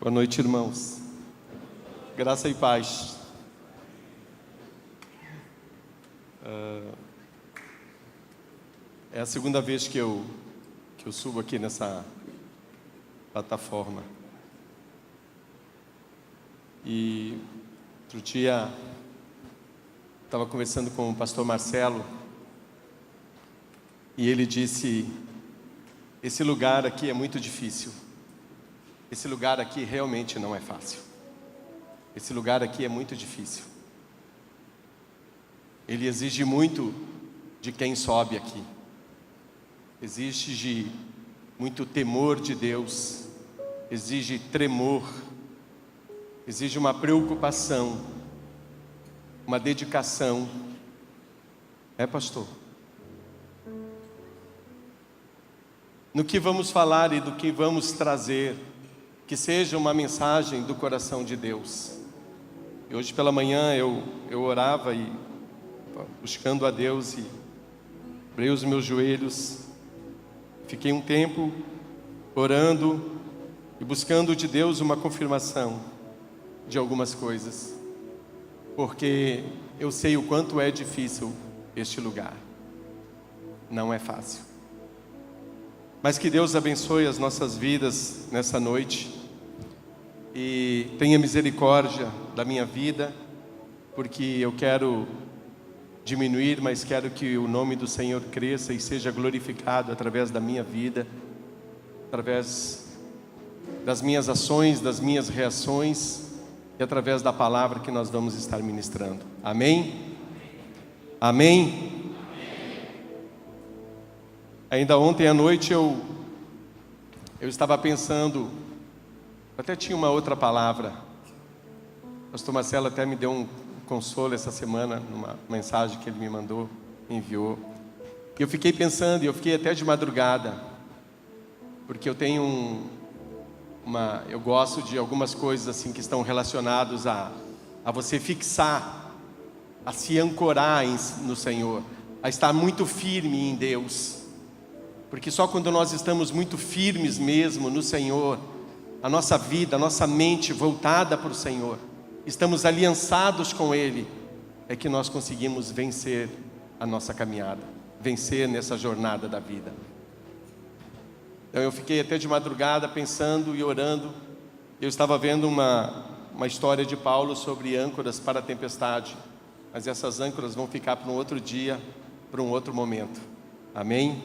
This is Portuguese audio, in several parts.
Boa noite, irmãos. Graça e paz. É a segunda vez que eu subo aqui nessa plataforma. E outro dia estava conversando com o pastor Marcelo e ele disse: esse lugar aqui é muito difícil. Esse lugar aqui realmente não é fácil. Esse lugar aqui é muito difícil. Ele exige muito de quem sobe aqui. Exige muito temor de Deus. Exige tremor. Exige uma preocupação. Uma dedicação. É, pastor? No que vamos falar e do que vamos trazer, que seja uma mensagem do coração de Deus. E hoje pela manhã eu orava e buscando a Deus e dobrei os meus joelhos. Fiquei um tempo orando e buscando de Deus uma confirmação de algumas coisas. Porque eu sei o quanto é difícil este lugar. Não é fácil. Mas que Deus abençoe as nossas vidas nessa noite e tenha misericórdia da minha vida, porque eu quero diminuir, mas quero que o nome do Senhor cresça e seja glorificado através da minha vida, através das minhas ações, das minhas reações e através da palavra que nós vamos estar ministrando. Amém? Amém? Ainda ontem à noite eu estava pensando, até tinha uma outra palavra. O pastor Marcelo até me deu um consolo essa semana, numa mensagem que ele me mandou, enviou. E eu fiquei pensando, e eu fiquei até de madrugada, porque eu tenho eu gosto de algumas coisas assim que estão relacionadas a você fixar, a se ancorar no Senhor, a estar muito firme em Deus. Porque só quando nós estamos muito firmes mesmo no Senhor, a nossa vida, a nossa mente voltada para o Senhor, estamos aliançados com Ele, é que nós conseguimos vencer a nossa caminhada, vencer nessa jornada da vida. Então eu fiquei até de madrugada pensando e orando. Eu estava vendo uma história de Paulo sobre âncoras para a tempestade, mas essas âncoras vão ficar para um outro dia, para um outro momento. Amém?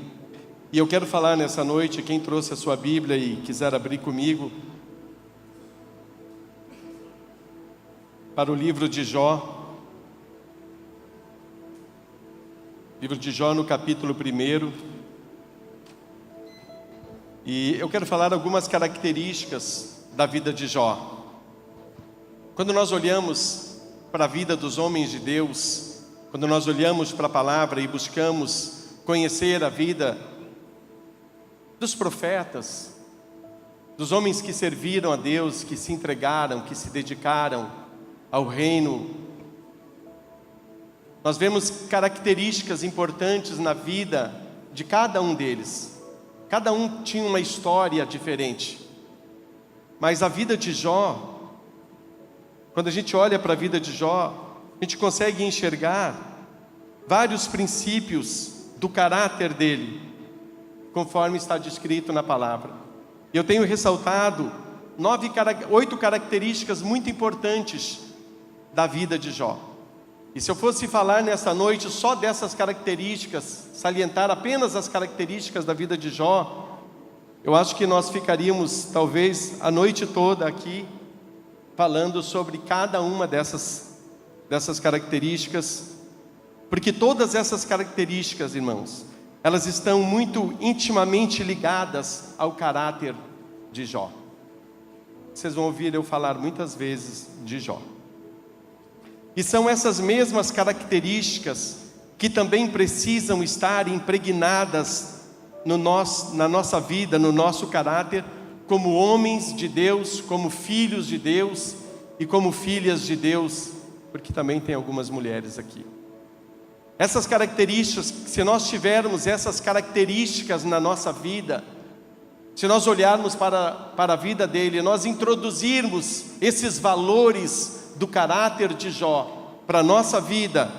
E eu quero falar nessa noite, quem trouxe a sua Bíblia e quiser abrir comigo, para o livro de Jó. Livro de Jó no capítulo 1. E eu quero falar algumas características da vida de Jó. Quando nós olhamos para a vida dos homens de Deus, quando nós olhamos para a palavra e buscamos conhecer a vida dos profetas, dos homens que serviram a Deus, que se entregaram, que se dedicaram ao reino, nós vemos características importantes na vida de cada um deles. Cada um tinha uma história diferente. Mas a vida de Jó, quando a gente olha para a vida de Jó, a gente consegue enxergar vários princípios do caráter dele, conforme está descrito na palavra. Eu tenho ressaltado 8 características muito importantes da vida de Jó. E se eu fosse falar nessa noite só dessas características, salientar apenas as características da vida de Jó, eu acho que nós ficaríamos talvez a noite toda aqui falando sobre cada uma dessas características, porque todas essas características, irmãos, elas estão muito intimamente ligadas ao caráter de Jó. Vocês vão ouvir eu falar muitas vezes de Jó. E são essas mesmas características que também precisam estar impregnadas na nossa vida, no nosso caráter, como homens de Deus, como filhos de Deus e como filhas de Deus, porque também tem algumas mulheres aqui. Essas características, se nós tivermos essas características na nossa vida, se nós olharmos para a vida dele, nós introduzirmos esses valores do caráter de Jó para a nossa vida,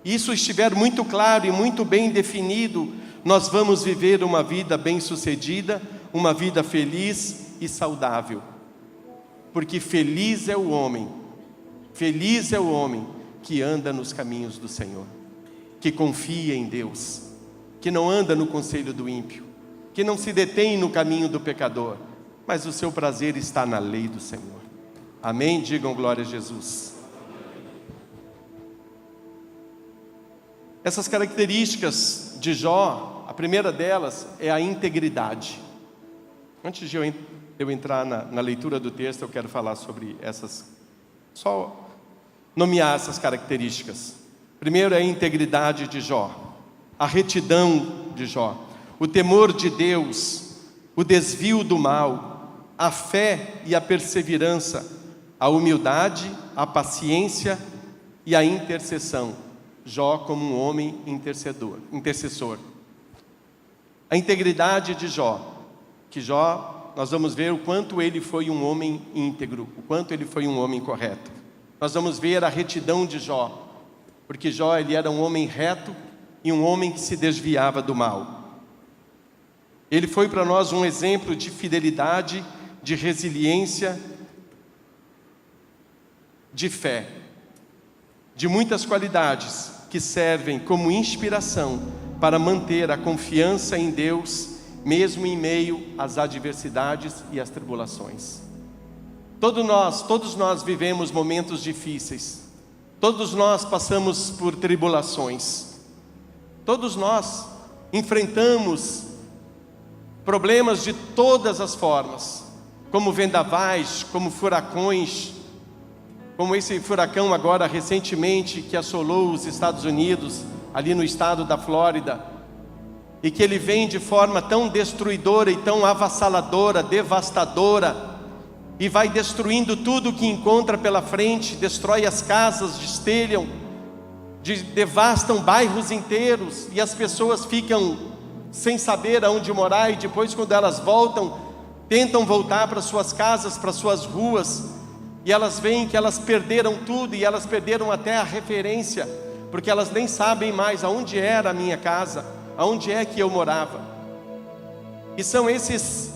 isso estiver muito claro e muito bem definido, nós vamos viver uma vida bem-sucedida, uma vida feliz e saudável. Porque feliz é o homem que anda nos caminhos do Senhor, que confia em Deus, que não anda no conselho do ímpio, que não se detém no caminho do pecador, mas o seu prazer está na lei do Senhor. Amém? Digam glória a Jesus. Essas características de Jó, a primeira delas é a integridade. Antes de eu entrar na leitura do texto, eu quero falar sobre essas, só nomear essas características. Primeiro é a integridade de Jó, a retidão de Jó, o temor de Deus, o desvio do mal, a fé e a perseverança, a humildade, a paciência e a intercessão. Jó como um homem intercessor. A integridade de Jó, que Jó, nós vamos ver o quanto ele foi um homem íntegro, o quanto ele foi um homem correto. Nós vamos ver a retidão de Jó, porque Jó ele era um homem reto e um homem que se desviava do mal. Ele foi para nós um exemplo de fidelidade, de resiliência, de fé, de muitas qualidades que servem como inspiração para manter a confiança em Deus, mesmo em meio às adversidades e às tribulações. Todos nós vivemos momentos difíceis, todos nós passamos por tribulações, todos nós enfrentamos problemas de todas as formas, como vendavais, como furacões, como esse furacão agora recentemente que assolou os Estados Unidos, ali no estado da Flórida, e que ele vem de forma tão destruidora e tão avassaladora, devastadora, e vai destruindo tudo que encontra pela frente, destrói as casas, destelham, devastam bairros inteiros, e as pessoas ficam sem saber aonde morar, e depois quando elas voltam, tentam voltar para suas casas, para suas ruas, e elas veem que elas perderam tudo, e elas perderam até a referência, porque elas nem sabem mais aonde era a minha casa, aonde é que eu morava. E são esses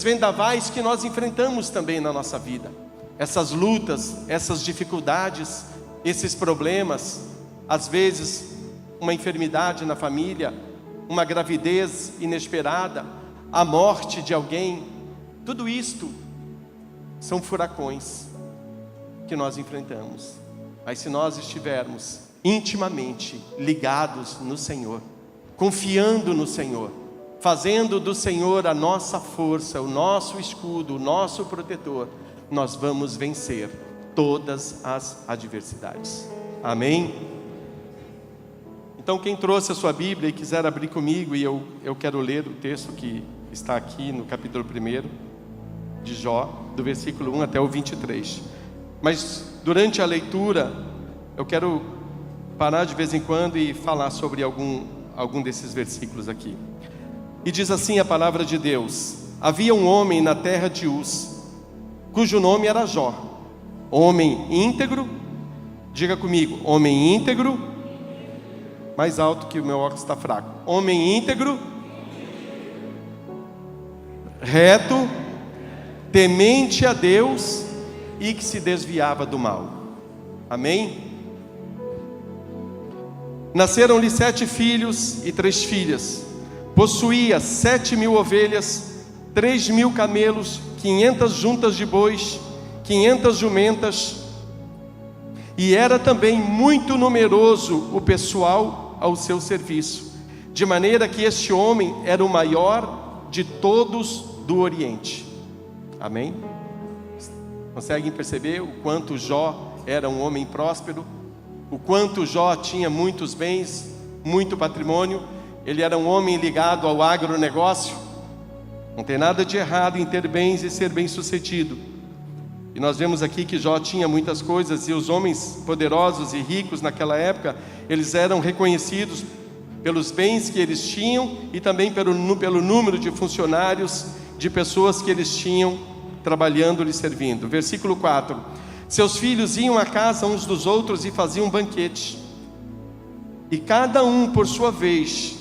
vendavais que nós enfrentamos também na nossa vida, essas lutas, essas dificuldades, esses problemas, às vezes uma enfermidade na família, uma gravidez inesperada, a morte de alguém, tudo isto são furacões que nós enfrentamos. Mas se nós estivermos intimamente ligados no Senhor, confiando no Senhor, fazendo do Senhor a nossa força, o nosso escudo, o nosso protetor, nós vamos vencer todas as adversidades. Amém? Então quem trouxe a sua Bíblia e quiser abrir comigo, e eu quero ler o texto que está aqui no capítulo 1 de Jó, do versículo 1 até o 23. Mas durante a leitura, eu quero parar de vez em quando e falar sobre algum desses versículos aqui. E diz assim a palavra de Deus: havia um homem na terra de Uz, cujo nome era Jó, homem íntegro. Diga comigo, homem íntegro. Mais alto que o meu óculos está fraco. Homem íntegro, reto, temente a Deus e que se desviava do mal. Amém? Nasceram-lhe 7 filhos e 3 filhas. Possuía 7.000 ovelhas, 3.000 camelos, 500 juntas de bois, 500 jumentas. E era também muito numeroso o pessoal ao seu serviço, de maneira que este homem era o maior de todos do Oriente. Amém? Conseguem perceber o quanto Jó era um homem próspero? O quanto Jó tinha muitos bens, muito patrimônio? Ele era um homem ligado ao agronegócio. Não tem nada de errado em ter bens e ser bem-sucedido. E nós vemos aqui que Jó tinha muitas coisas, e os homens poderosos e ricos naquela época, eles eram reconhecidos pelos bens que eles tinham e também pelo número de funcionários, de pessoas que eles tinham trabalhando e lhe servindo. Versículo 4: seus filhos iam à casa uns dos outros e faziam um banquete, e cada um por sua vez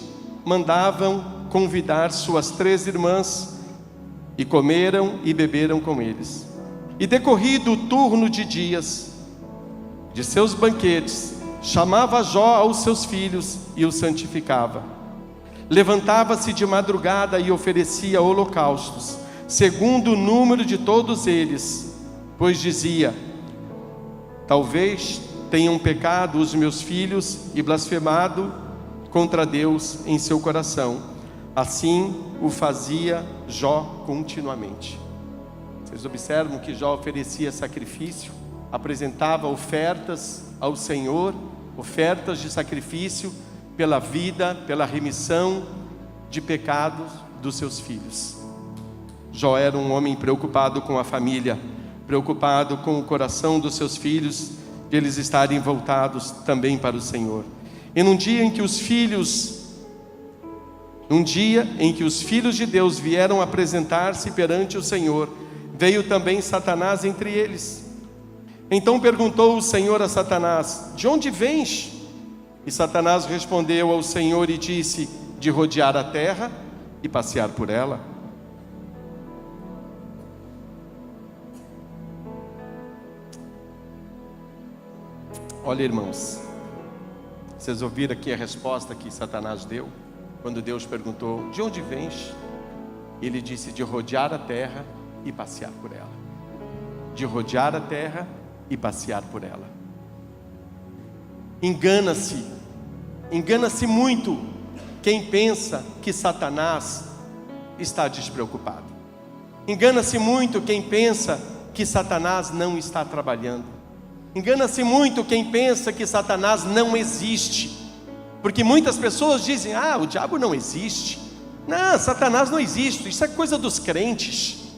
mandavam convidar suas 3 irmãs, e comeram e beberam com eles. E decorrido o turno de dias de seus banquetes, chamava Jó aos seus filhos e os santificava. Levantava-se de madrugada e oferecia holocaustos, segundo o número de todos eles, pois dizia: talvez tenham pecado os meus filhos e blasfemado contra Deus em seu coração. Assim o fazia Jó continuamente. Vocês observam que Jó oferecia sacrifício, apresentava ofertas ao Senhor, ofertas de sacrifício pela vida, pela remissão de pecados dos seus filhos. Jó era um homem preocupado com a família, preocupado com o coração dos seus filhos, de eles estarem voltados também para o Senhor. E num dia em que os filhos de Deus vieram apresentar-se perante o Senhor, veio também Satanás entre eles. Então perguntou o Senhor a Satanás: de onde vens? E Satanás respondeu ao Senhor e disse: de rodear a terra e passear por ela. Olha, irmãos, vocês ouviram aqui a resposta que Satanás deu? Quando Deus perguntou: de onde vens? Ele disse: de rodear a terra e passear por ela. De rodear a terra e passear por ela. Engana-se muito quem pensa que Satanás está despreocupado. Engana-se muito quem pensa que Satanás não está trabalhando. Engana-se muito quem pensa que Satanás não existe. Porque muitas pessoas dizem: o diabo não existe. Não, Satanás não existe. Isso é coisa dos crentes.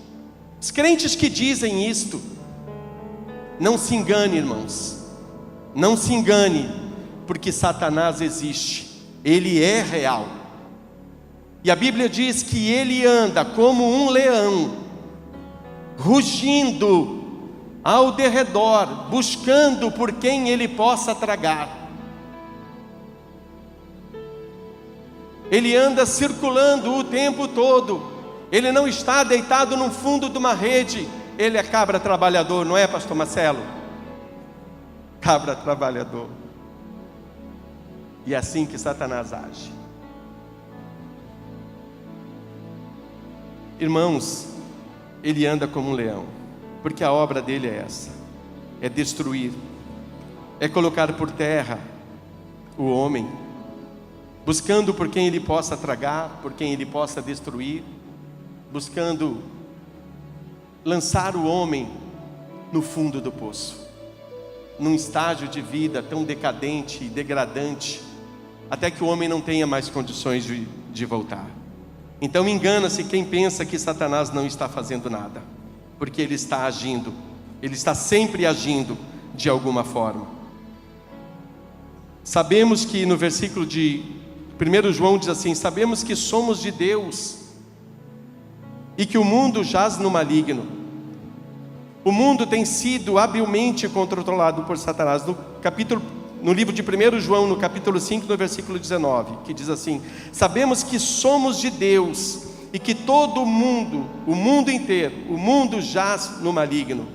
Os crentes que dizem isto. Não se engane, irmãos. Não se engane, porque Satanás existe. Ele é real. E a Bíblia diz que ele anda como um leão, rugindo ao derredor, buscando por quem ele possa tragar. Ele anda circulando o tempo todo. Ele não está deitado no fundo de uma rede. Ele é cabra trabalhador, não é, pastor Marcelo? Cabra trabalhador. E é assim que Satanás age. Irmãos, ele anda como um leão, porque a obra dele é essa: é destruir, é colocar por terra o homem, buscando por quem ele possa tragar, por quem ele possa destruir, buscando lançar o homem no fundo do poço, num estágio de vida tão decadente e degradante, até que o homem não tenha mais condições de voltar. Então engana-se quem pensa que Satanás não está fazendo nada, porque ele está agindo, ele está sempre agindo de alguma forma. Sabemos que no versículo de 1 João diz assim: sabemos que somos de Deus e que o mundo jaz no maligno. O mundo tem sido habilmente controlado por Satanás. No livro de 1 João, no capítulo 5, no versículo 19, que diz assim: sabemos que somos de Deus e que todo o mundo inteiro, o mundo jaz no maligno.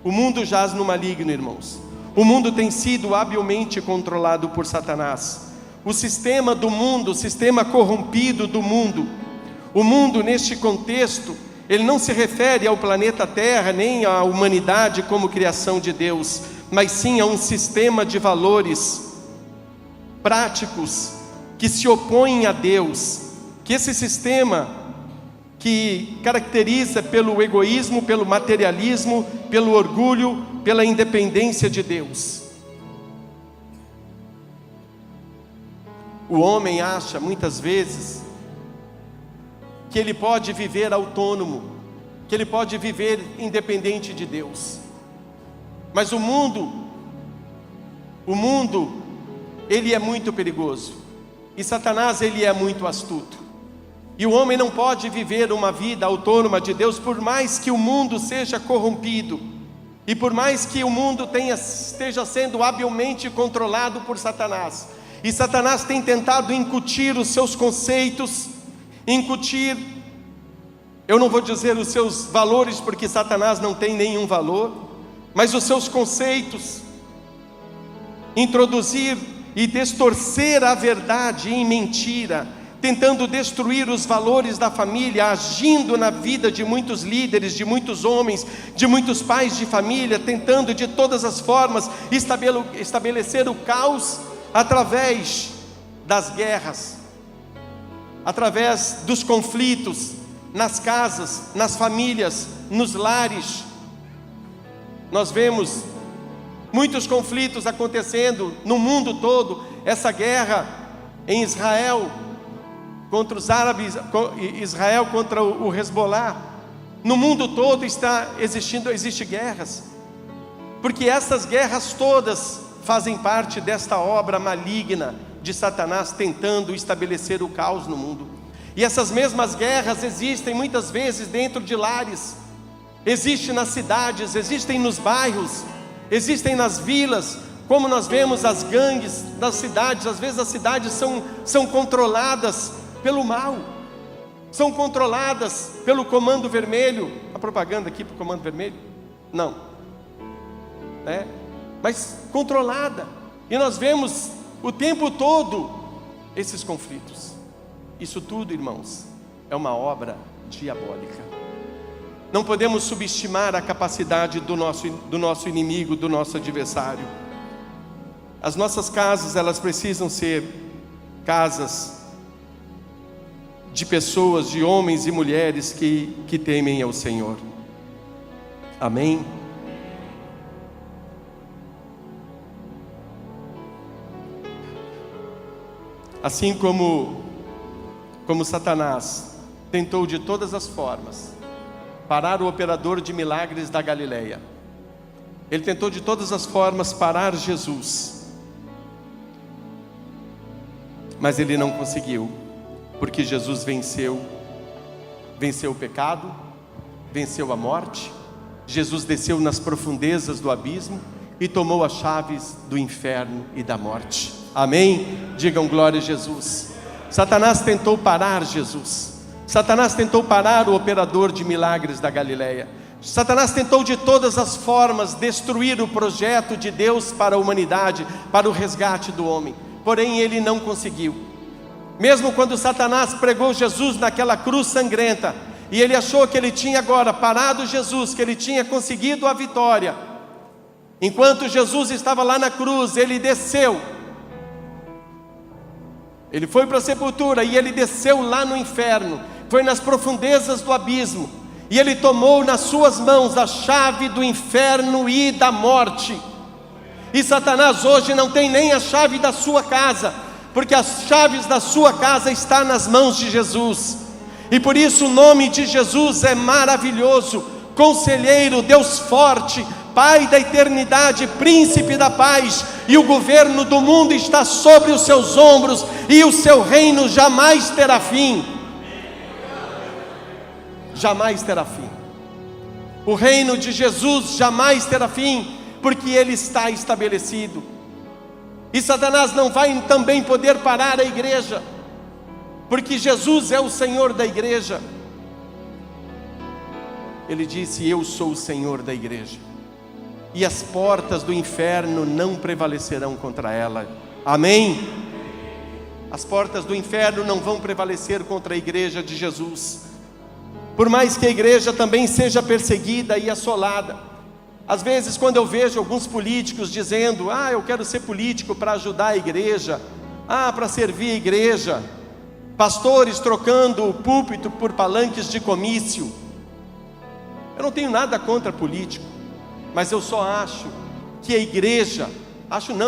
O mundo jaz no maligno, irmãos. O mundo tem sido habilmente controlado por Satanás. O sistema do mundo, o sistema corrompido do mundo. O mundo, neste contexto, ele não se refere ao planeta Terra, nem à humanidade como criação de Deus, mas sim a um sistema de valores práticos que se opõem a Deus. Que esse sistema que caracteriza pelo egoísmo, pelo materialismo, pelo orgulho, pela independência de Deus. O homem acha muitas vezes que ele pode viver autônomo, que ele pode viver independente de Deus. Mas o mundo, ele é muito perigoso. E Satanás, ele é muito astuto. E o homem não pode viver uma vida autônoma de Deus, por mais que o mundo seja corrompido, e por mais que o mundo esteja sendo habilmente controlado por Satanás. E Satanás tem tentado incutir os seus conceitos, eu não vou dizer os seus valores, porque Satanás não tem nenhum valor, mas os seus conceitos, introduzir e distorcer a verdade em mentira, tentando destruir os valores da família, agindo na vida de muitos líderes, de muitos homens, de muitos pais de família, tentando de todas as formas estabelecer o caos através das guerras, através dos conflitos nas casas, nas famílias, nos lares. Nós vemos muitos conflitos acontecendo no mundo todo. Essa guerra em Israel contra os árabes, Israel contra o Hezbollah, no mundo todo existe guerras, porque essas guerras todas fazem parte desta obra maligna de Satanás, tentando estabelecer o caos no mundo. E essas mesmas guerras existem muitas vezes dentro de lares, existem nas cidades, existem nos bairros, existem nas vilas, como nós vemos as gangues das cidades. Às vezes as cidades são controladas pelo mal, são controladas pelo Comando Vermelho. A propaganda aqui para o Comando Vermelho? Não, mas controlada. E nós vemos o tempo todo esses conflitos. Isso tudo, irmãos, é uma obra diabólica. Não podemos subestimar a capacidade do nosso inimigo, do nosso adversário. As nossas casas, elas precisam ser casas de pessoas, de homens e mulheres que temem ao Senhor. Amém? Assim como Satanás tentou de todas as formas parar o operador de milagres da Galileia, ele tentou de todas as formas parar Jesus, mas ele não conseguiu, porque Jesus venceu o pecado, venceu a morte. Jesus desceu nas profundezas do abismo e tomou as chaves do inferno e da morte. Amém? Digam glória a Jesus. Satanás tentou parar Jesus, Satanás tentou parar o operador de milagres da Galileia, Satanás tentou de todas as formas destruir o projeto de Deus para a humanidade, para o resgate do homem, porém ele não conseguiu. Mesmo quando Satanás pregou Jesus naquela cruz sangrenta, e ele achou que ele tinha agora parado Jesus, que ele tinha conseguido a vitória, enquanto Jesus estava lá na cruz, ele desceu, ele foi para a sepultura e ele desceu lá no inferno, foi nas profundezas do abismo, e ele tomou nas suas mãos a chave do inferno e da morte. E Satanás hoje não tem nem a chave da sua casa, porque as chaves da sua casa estão nas mãos de Jesus. E por isso o nome de Jesus é maravilhoso, Conselheiro, Deus forte, Pai da eternidade, Príncipe da paz, e o governo do mundo está sobre os seus ombros, e o seu reino jamais terá fim. Jamais terá fim. O reino de Jesus jamais terá fim, porque ele está estabelecido. E Satanás não vai também poder parar a igreja, porque Jesus é o Senhor da igreja. Ele disse: eu sou o Senhor da igreja, e as portas do inferno não prevalecerão contra ela. Amém? As portas do inferno não vão prevalecer contra a igreja de Jesus, por mais que a igreja também seja perseguida e assolada. Às vezes, quando eu vejo alguns políticos dizendo: eu quero ser político para ajudar a igreja, para servir a igreja, pastores trocando o púlpito por palanques de comício. Eu não tenho nada contra político, mas eu só acho que a igreja,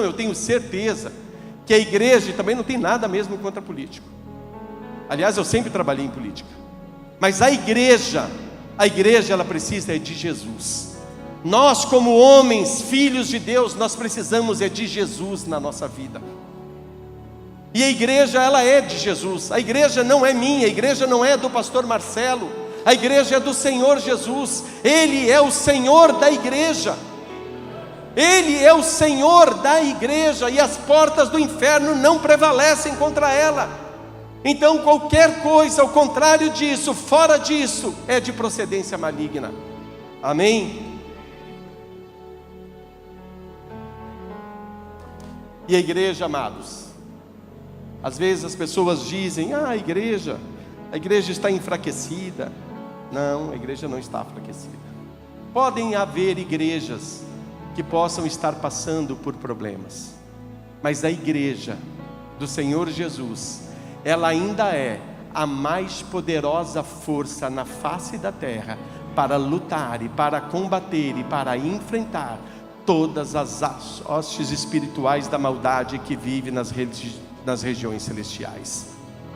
eu tenho certeza que a igreja, e também não tem nada mesmo contra político, aliás eu sempre trabalhei em política, mas a igreja ela precisa de Jesus. Nós, como homens, filhos de Deus, nós precisamos de Jesus na nossa vida. E a igreja, ela é de Jesus. A igreja não é minha, a igreja não é do pastor Marcelo, a igreja é do Senhor Jesus. Ele é o Senhor da igreja. Ele é o Senhor da igreja, e as portas do inferno não prevalecem contra ela. Então qualquer coisa ao contrário disso, fora disso, é de procedência maligna. Amém? E a igreja, amados, às vezes as pessoas dizem: a igreja está enfraquecida. Não, a igreja não está enfraquecida. Podem haver igrejas que possam estar passando por problemas, mas a igreja do Senhor Jesus, ela ainda é a mais poderosa força na face da terra para lutar e para combater e para enfrentar todas as hostes espirituais da maldade que vive nas regiões celestiais.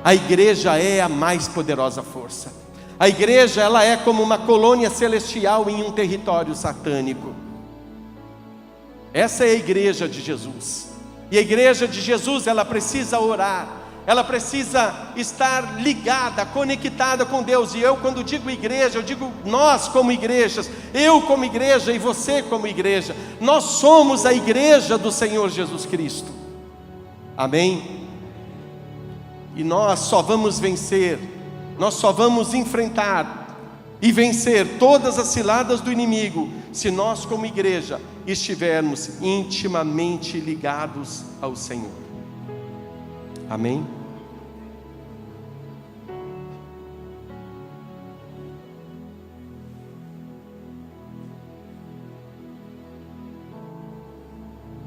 A igreja é a mais poderosa força. A igreja, ela é como uma colônia celestial em um território satânico. Essa é a igreja de Jesus. E a igreja de Jesus, ela precisa orar, ela precisa estar ligada, conectada com Deus. E eu, quando digo igreja, eu digo nós como igrejas, eu como igreja e você como igreja. Nós somos a igreja do Senhor Jesus Cristo. Amém? E nós só vamos vencer, nós só vamos enfrentar e vencer todas as ciladas do inimigo se nós como igreja estivermos intimamente ligados ao Senhor. Amém?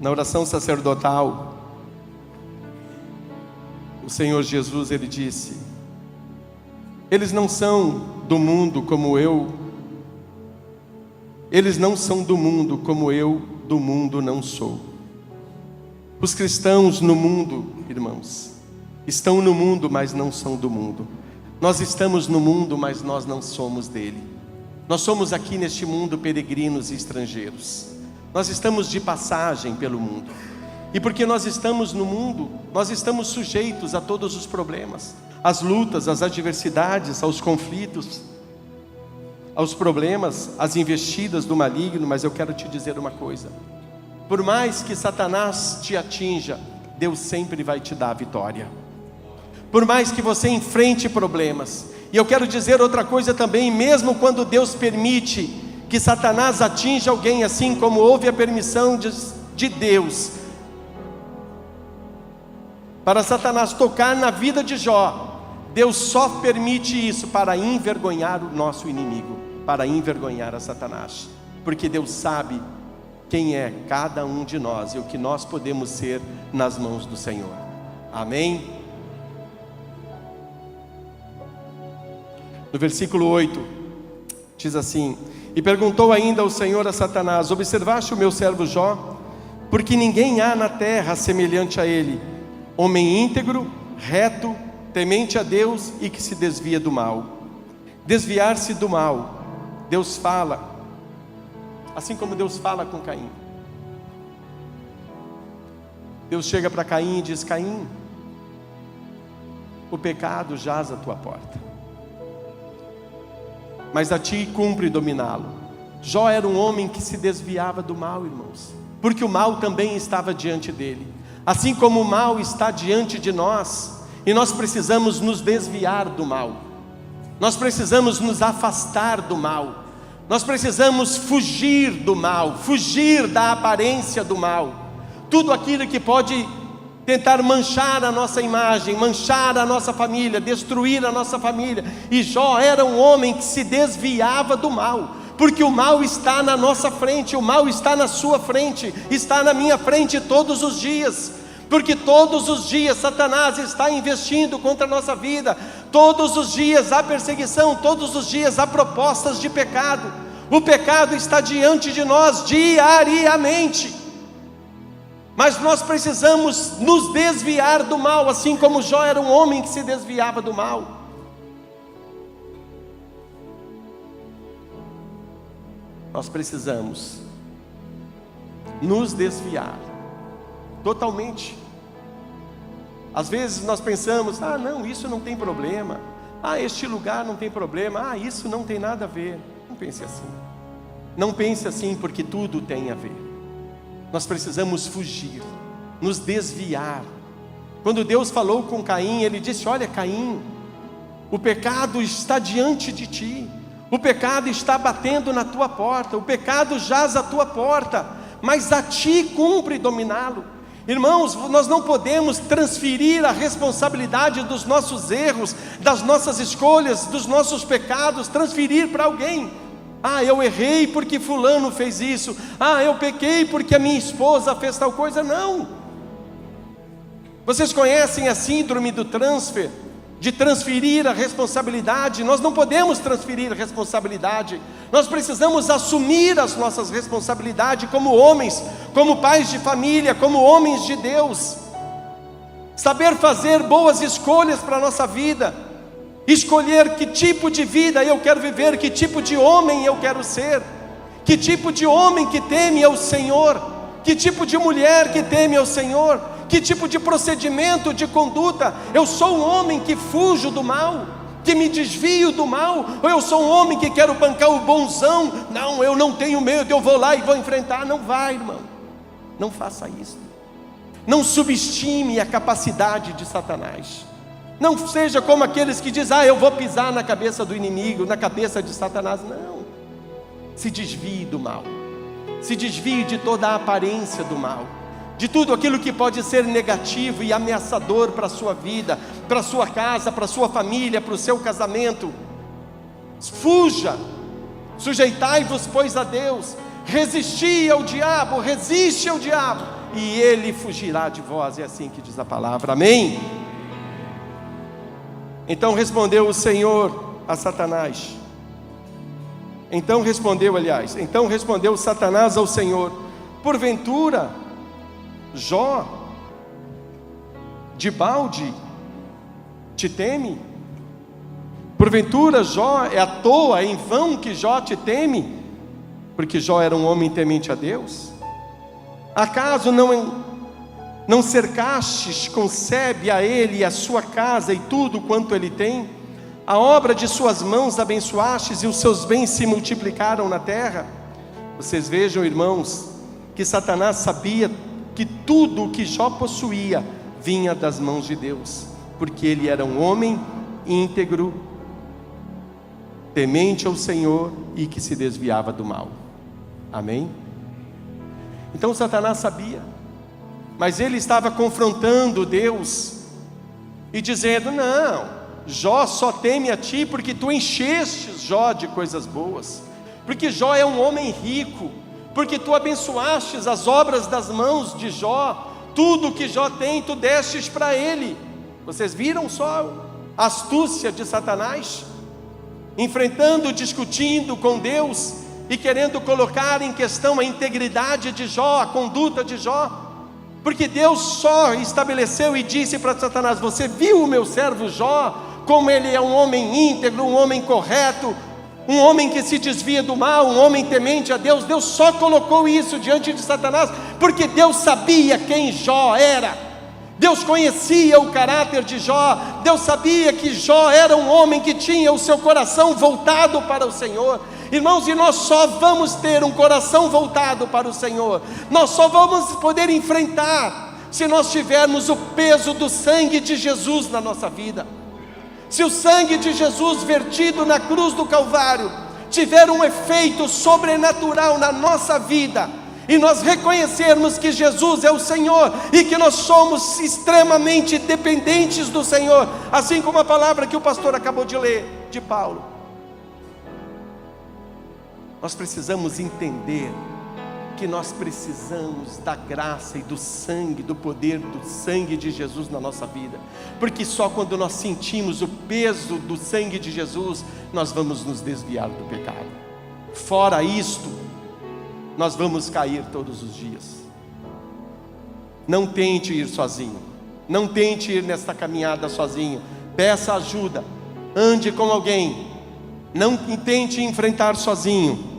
Na oração sacerdotal, o Senhor Jesus, Ele disse: eles não são do mundo como eu, eles não são do mundo como eu do mundo não sou. Os cristãos no mundo, irmãos, estão no mundo, mas não são do mundo. Nós estamos no mundo, mas nós não somos dele. Nós somos aqui neste mundo peregrinos e estrangeiros. Nós estamos de passagem pelo mundo. E porque nós estamos no mundo, nós estamos sujeitos a todos os problemas, às lutas, às adversidades, aos conflitos, aos problemas, às investidas do maligno. Mas eu quero te dizer uma coisa: por mais que Satanás te atinja, Deus sempre vai te dar a vitória. Por mais que você enfrente problemas. E eu quero dizer outra coisa também: mesmo quando Deus permite que Satanás atinja alguém, assim como houve a permissão de Deus para Satanás tocar na vida de Jó, Deus só permite isso para envergonhar o nosso inimigo, para envergonhar a Satanás, porque Deus sabe quem é cada um de nós e o que nós podemos ser nas mãos do Senhor. Amém? No versículo 8, diz assim: e perguntou ainda o Senhor a Satanás: observaste o meu servo Jó? Porque ninguém há na terra semelhante a ele, homem íntegro, reto, temente a Deus e que se desvia do mal. Desviar-se do mal, Deus fala, assim como Deus fala com Caim. Deus chega para Caim e diz: Caim, o pecado jaz à tua porta, mas a ti cumpre dominá-lo. Jó era um homem que se desviava do mal, irmãos, porque o mal também estava diante dele. Assim como o mal está diante de nós, e nós precisamos nos desviar do mal, nós precisamos nos afastar do mal, nós precisamos fugir do mal, fugir da aparência do mal, tudo aquilo que pode tentar manchar a nossa imagem, manchar a nossa família, destruir a nossa família. E Jó era um homem que se desviava do mal, porque o mal está na nossa frente, o mal está na sua frente, está na minha frente todos os dias, porque todos os dias Satanás está investindo contra a nossa vida, todos os dias há perseguição, todos os dias há propostas de pecado. O pecado está diante de nós diariamente, mas nós precisamos nos desviar do mal, assim como Jó era um homem que se desviava do mal. Nós precisamos nos desviar totalmente. Às vezes nós pensamos, não, isso não tem problema. Este lugar não tem problema. Isso não tem nada a ver. Não pense assim. Não pense assim, porque tudo tem a ver. Nós precisamos fugir, nos desviar. Quando Deus falou com Caim, Ele disse: olha, Caim, o pecado está diante de ti. O pecado está batendo na tua porta. O pecado jaz à tua porta, mas a ti cumpre dominá-lo. Irmãos, nós não podemos transferir a responsabilidade dos nossos erros, das nossas escolhas, dos nossos pecados, transferir para alguém. Eu errei porque fulano fez isso. Eu pequei porque a minha esposa fez tal coisa. Não. Vocês conhecem a síndrome do transfer? De transferir a responsabilidade. Nós não podemos transferir a responsabilidade. Nós precisamos assumir as nossas responsabilidades como homens, como pais de família, como homens de Deus. Saber fazer boas escolhas para a nossa vida. Escolher que tipo de vida eu quero viver, que tipo de homem eu quero ser. Que tipo de homem que teme ao Senhor. Que tipo de mulher que teme ao Senhor. Que tipo de procedimento, de conduta? Eu sou um homem que fujo do mal, que me desvio do mal? Ou eu sou um homem que quero bancar o bonzão? Não, eu não tenho medo, eu vou lá e vou enfrentar. Não vai, irmão. Não faça isso. Não subestime a capacidade de Satanás. Não seja como aqueles que dizem: eu vou pisar na cabeça do inimigo, na cabeça de Satanás. Não. Se desvie do mal. Se desvie de toda a aparência do mal. De tudo aquilo que pode ser negativo e ameaçador para a sua vida, para a sua casa, para a sua família, para o seu casamento. Fuja, sujeitai-vos, pois, a Deus, resisti ao diabo, resiste ao diabo, e ele fugirá de vós, é assim que diz a palavra, amém? Então respondeu o Senhor a Satanás, então respondeu Satanás ao Senhor: porventura, Jó, de balde, te teme? Porventura, Jó, é à toa, é em vão que Jó te teme? Porque Jó era um homem temente a Deus? Acaso não cercastes, concebe a ele, a sua casa e tudo quanto ele tem? A obra de suas mãos abençoastes e os seus bens se multiplicaram na terra? Vocês vejam, irmãos, que Satanás sabia que tudo o que Jó possuía vinha das mãos de Deus, porque ele era um homem íntegro, temente ao Senhor e que se desviava do mal, amém? Então Satanás sabia, mas ele estava confrontando Deus e dizendo: não, Jó só teme a ti porque tu enchestes Jó de coisas boas, porque Jó é um homem rico, porque tu abençoastes as obras das mãos de Jó, tudo que Jó tem, tu destes para ele. Vocês viram só a astúcia de Satanás? Enfrentando, discutindo com Deus e querendo colocar em questão a integridade de Jó, a conduta de Jó. Porque Deus só estabeleceu e disse para Satanás: você viu o meu servo Jó, como ele é um homem íntegro, um homem correto, um homem que se desvia do mal, um homem temente a Deus. Deus só colocou isso diante de Satanás, porque Deus sabia quem Jó era. Deus conhecia o caráter de Jó. Deus sabia que Jó era um homem que tinha o seu coração voltado para o Senhor. Irmãos, e nós só vamos ter um coração voltado para o Senhor, nós só vamos poder enfrentar se nós tivermos o peso do sangue de Jesus na nossa vida. Se o sangue de Jesus vertido na cruz do Calvário tiver um efeito sobrenatural na nossa vida, e nós reconhecermos que Jesus é o Senhor, e que nós somos extremamente dependentes do Senhor, assim como a palavra que o pastor acabou de ler, de Paulo, nós precisamos entender que nós precisamos da graça e do sangue, do poder do sangue de Jesus na nossa vida, porque só quando nós sentimos o peso do sangue de Jesus, nós vamos nos desviar do pecado. Fora isto, nós vamos cair todos os dias. Não tente ir sozinho, não tente ir nesta caminhada sozinho, peça ajuda, ande com alguém, não tente enfrentar sozinho.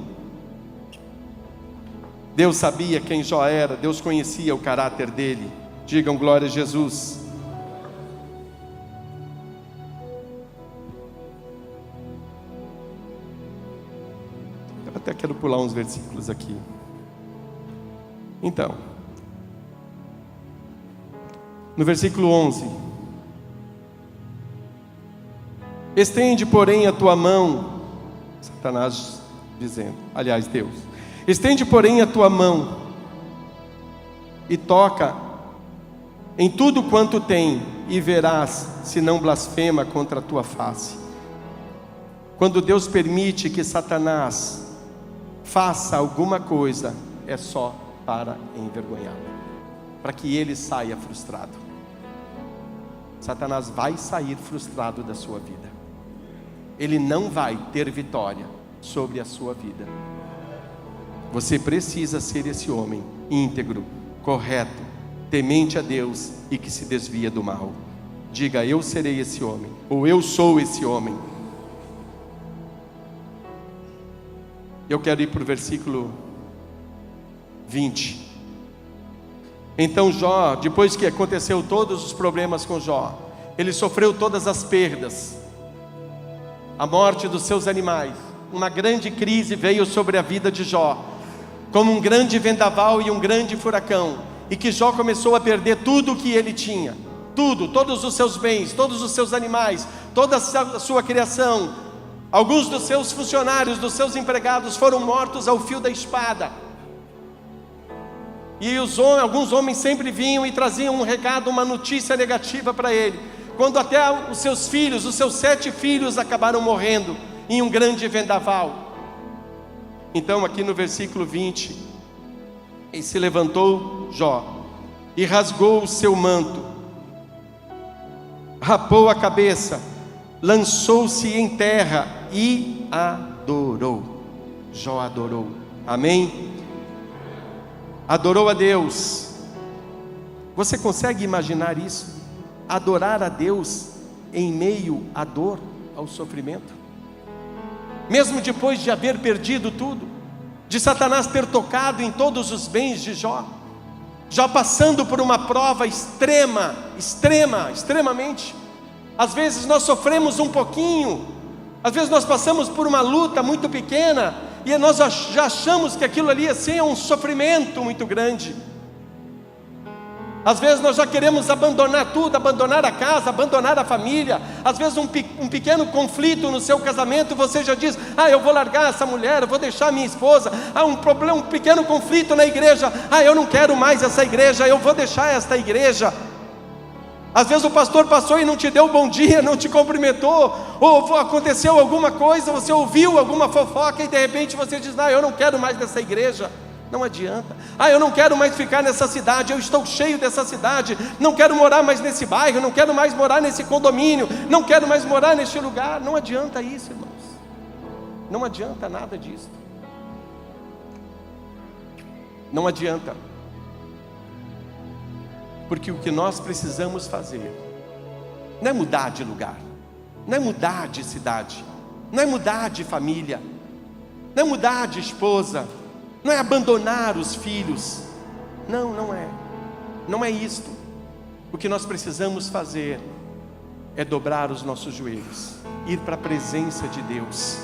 Deus sabia quem Jó era, Deus conhecia o caráter dele. Digam glória a Jesus. quero pular uns versículos aqui. Então, no versículo 11: estende, porém, a tua mão, Satanás dizendo, aliás, Deus, estende, porém, a tua mão e toca em tudo quanto tem, e verás se não blasfema contra a tua face. Quando Deus permite que Satanás faça alguma coisa, é só para envergonhá-lo, para que ele saia frustrado. Satanás vai sair frustrado da sua vida. Ele não vai ter vitória sobre a sua vida. Você precisa ser esse homem íntegro, correto, temente a Deus e que se desvia do mal. Diga: eu serei esse homem, ou eu sou esse homem. Eu quero ir para o versículo 20. Então Jó, depois que aconteceu todos os problemas com Jó, ele sofreu todas as perdas, a morte dos seus animais, uma grande crise veio sobre a vida de Jó, como um grande vendaval e um grande furacão, e que Jó começou a perder tudo o que ele tinha, tudo, todos os seus bens, todos os seus animais, toda a sua criação. Alguns dos seus funcionários, dos seus empregados foram mortos ao fio da espada. E alguns homens sempre vinham e traziam um recado, uma notícia negativa para ele, quando até os seus filhos, os seus 7 filhos acabaram morrendo em um grande vendaval. Então aqui no versículo 20, e se levantou Jó, e rasgou o seu manto, rapou a cabeça, lançou-se em terra e adorou. Jó adorou, amém? Adorou a Deus. Você consegue imaginar isso? Adorar a Deus em meio à dor, ao sofrimento? Mesmo depois de haver perdido tudo, de Satanás ter tocado em todos os bens de Jó, Jó passando por uma prova extremamente. Às vezes nós sofremos um pouquinho, às vezes nós passamos por uma luta muito pequena, e nós já achamos que aquilo ali assim é um sofrimento muito grande. Às vezes nós já queremos abandonar tudo, abandonar a casa, abandonar a família. Às vezes um pequeno conflito no seu casamento, você já diz: eu vou largar essa mulher, eu vou deixar minha esposa. Um pequeno conflito na igreja: eu não quero mais essa igreja, eu vou deixar esta igreja. Às vezes o pastor passou e não te deu bom dia, não te cumprimentou, ou aconteceu alguma coisa, você ouviu alguma fofoca e de repente você diz: eu não quero mais dessa igreja. Não adianta. Eu não quero mais ficar nessa cidade, eu estou cheio dessa cidade, não quero morar mais nesse bairro, não quero mais morar nesse condomínio, não quero mais morar neste lugar. Não adianta isso, irmãos. Não adianta nada disso. Não adianta. Porque o que nós precisamos fazer não é mudar de lugar, não é mudar de cidade, não é mudar de família, não é mudar de esposa, não é abandonar os filhos. Não é isto. O que nós precisamos fazer é dobrar os nossos joelhos, ir para a presença de Deus,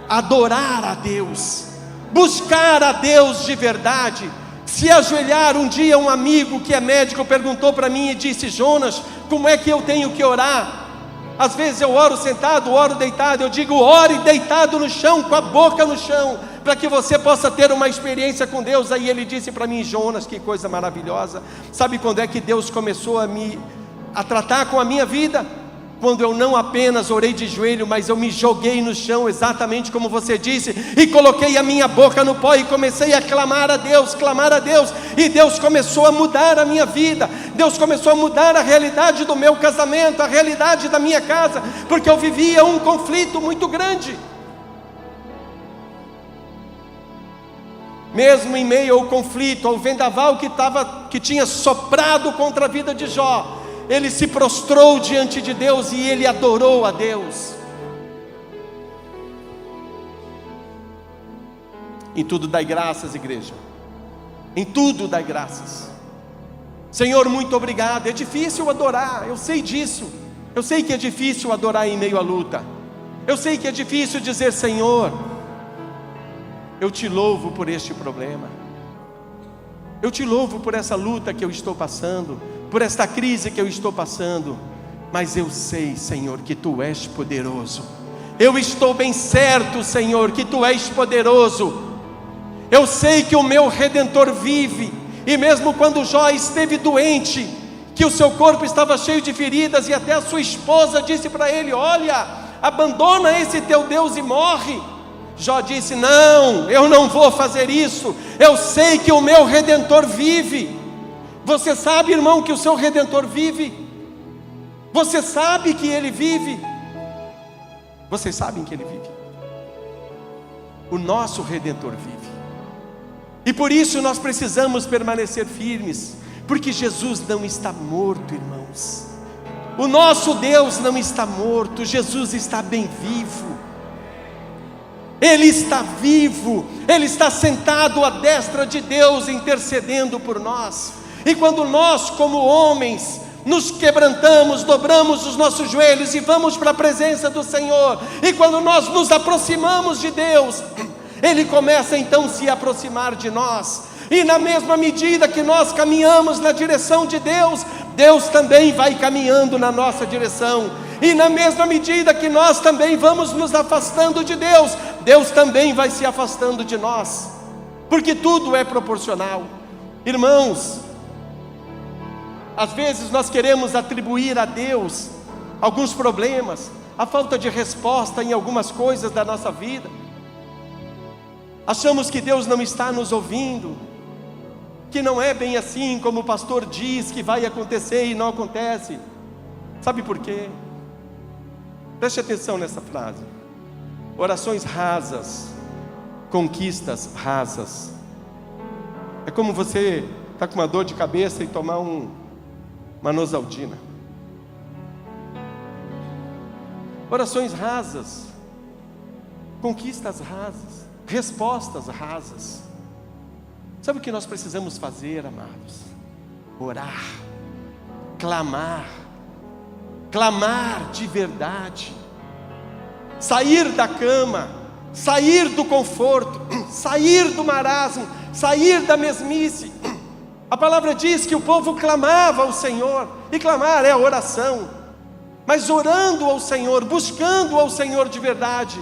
adorar a Deus, buscar a Deus de verdade, se ajoelhar. Um dia um amigo que é médico perguntou para mim e disse: Jonas, como é que eu tenho que orar? Às vezes eu oro sentado, oro deitado. Eu digo: ore deitado no chão, com a boca no chão, para que você possa ter uma experiência com Deus. Aí ele disse para mim: Jonas, que coisa maravilhosa. Sabe quando é que Deus começou a tratar com a minha vida? Quando eu não apenas orei de joelho, mas eu me joguei no chão, exatamente como você disse, e coloquei a minha boca no pó e comecei a clamar a Deus, e Deus começou a mudar a minha vida. Deus começou a mudar a realidade do meu casamento, a realidade da minha casa, porque eu vivia um conflito muito grande. Mesmo em meio ao conflito, ao vendaval que tinha soprado contra a vida de Jó, ele se prostrou diante de Deus e ele adorou a Deus. Em tudo dai graças, igreja. Em tudo dai graças. Senhor, muito obrigado. É difícil adorar, eu sei disso. Eu sei que é difícil adorar em meio à luta. Eu sei que é difícil dizer: Senhor, eu te louvo por este problema. Eu te louvo por essa luta que eu estou passando, por esta crise que eu estou passando. Mas eu sei, Senhor, que Tu és poderoso. Eu estou bem certo, Senhor, que Tu és poderoso. Eu sei que o meu Redentor vive. E mesmo quando Jó esteve doente, que o seu corpo estava cheio de feridas, e até a sua esposa disse para ele: olha, abandona esse teu Deus e morre. Jó disse: não, eu não vou fazer isso. Eu sei que o meu Redentor vive. Você sabe, irmão, que o seu Redentor vive? Você sabe que Ele vive? Vocês sabem que Ele vive? O nosso Redentor vive. E por isso nós precisamos permanecer firmes, porque Jesus não está morto, irmãos. O nosso Deus não está morto, Jesus está bem vivo. Ele está vivo, Ele está sentado à destra de Deus, intercedendo por nós. E quando nós, como homens, nos quebrantamos, dobramos os nossos joelhos e vamos para a presença do Senhor, e quando nós nos aproximamos de Deus, Ele começa então a se aproximar de nós. E na mesma medida que nós caminhamos na direção de Deus, Deus também vai caminhando na nossa direção. E na mesma medida que nós também vamos nos afastando de Deus, Deus também vai se afastando de nós, porque tudo é proporcional. Irmãos, às vezes nós queremos atribuir a Deus alguns problemas, a falta de resposta em algumas coisas da nossa vida. Achamos que Deus não está nos ouvindo, que não é bem assim como o pastor diz que vai acontecer e não acontece. Sabe por quê? Preste atenção nessa frase: orações rasas, conquistas rasas. É como você está com uma dor de cabeça e tomar uma Nosaldina. Orações rasas, conquistas rasas, respostas rasas. Sabe o que nós precisamos fazer, amados? Orar, clamar de verdade, sair da cama, sair do conforto, sair do marasmo, sair da mesmice. A palavra diz que o povo clamava ao Senhor, e clamar é a oração, mas orando ao Senhor, buscando ao Senhor de verdade.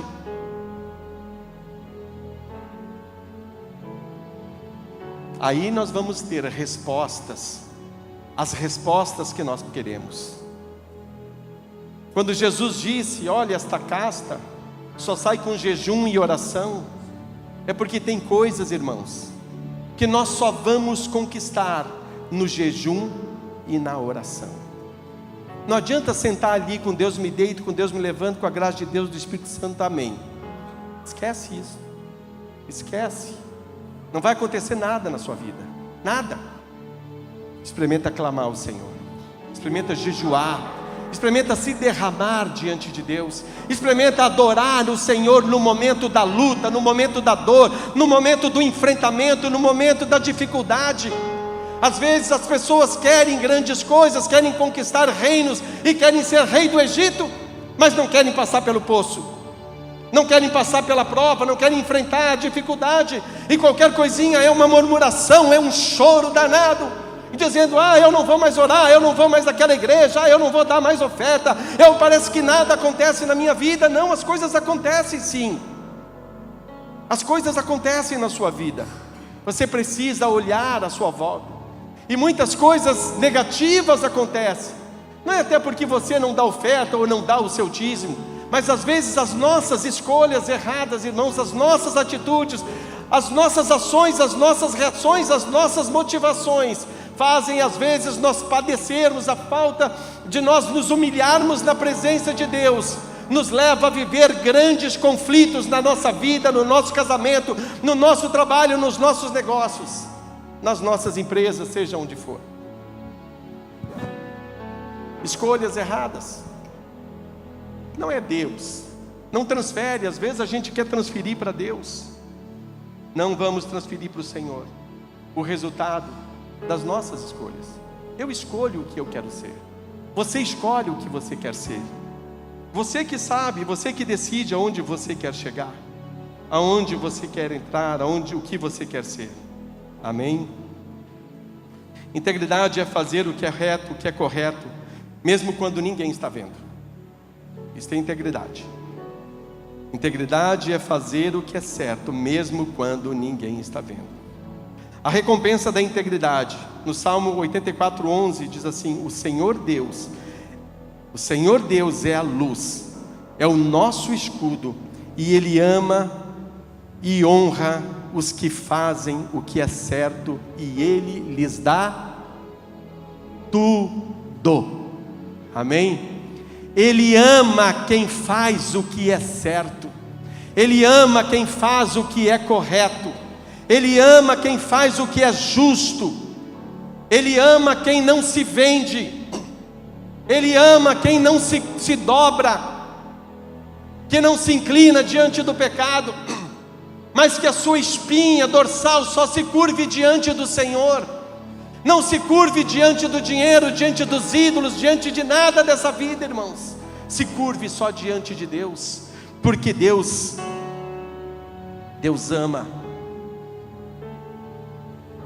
Aí nós vamos ter respostas, as respostas que nós queremos. Quando Jesus disse: olha, esta casta só sai com jejum e oração, é porque tem coisas, irmãos, que nós só vamos conquistar no jejum e na oração. Não adianta sentar ali com Deus me deito, com Deus me levanto, com a graça de Deus, do Espírito Santo, amém. Esquece isso, esquece. Não vai acontecer nada na sua vida, nada. Experimenta clamar ao Senhor, experimenta jejuar, experimenta se derramar diante de Deus, experimenta adorar o Senhor no momento da luta, no momento da dor, no momento do enfrentamento, no momento da dificuldade. Às vezes as pessoas querem grandes coisas, querem conquistar reinos e querem ser rei do Egito, mas não querem passar pelo poço, não querem passar pela prova, não querem enfrentar a dificuldade, e qualquer coisinha é uma murmuração, é um choro danado, dizendo: eu não vou mais orar, eu não vou mais naquela igreja, eu não vou dar mais oferta, parece que nada acontece na minha vida. Não, as coisas acontecem sim, as coisas acontecem na sua vida. Você precisa olhar à sua volta, e muitas coisas negativas acontecem, não é até porque você não dá oferta ou não dá o seu dízimo, mas às vezes as nossas escolhas erradas, irmãos, as nossas atitudes, as nossas ações, as nossas reações, as nossas motivações fazem às vezes nós padecermos a falta de nós nos humilharmos na presença de Deus, nos leva a viver grandes conflitos na nossa vida, no nosso casamento, no nosso trabalho, nos nossos negócios, nas nossas empresas, seja onde for. Escolhas erradas. Não é Deus, não transfere. Às vezes a gente quer transferir para Deus. Não vamos transferir para o Senhor o resultado das nossas escolhas. Eu escolho o que eu quero ser, você escolhe o que você quer ser. Você que sabe, você que decide aonde você quer chegar. aonde você quer entrar, o que você quer ser. Amém? Integridade é fazer o que é reto, o que é correto, mesmo quando ninguém está vendo. Isso é integridade. Integridade é fazer o que é certo, mesmo quando ninguém está vendo. A recompensa da integridade, no Salmo 84:11, diz assim: o Senhor Deus é a luz, é o nosso escudo, e Ele ama e honra os que fazem o que é certo, e Ele lhes dá tudo. Amém? Ele ama quem faz o que é certo, Ele ama quem faz o que é correto, Ele ama quem faz o que é justo, Ele ama quem não se vende, Ele ama quem não se dobra, que não se inclina diante do pecado, mas que a sua espinha dorsal só se curve diante do Senhor. Não se curve diante do dinheiro, diante dos ídolos, diante de nada dessa vida, irmãos. Se curve só diante de Deus, porque Deus ama,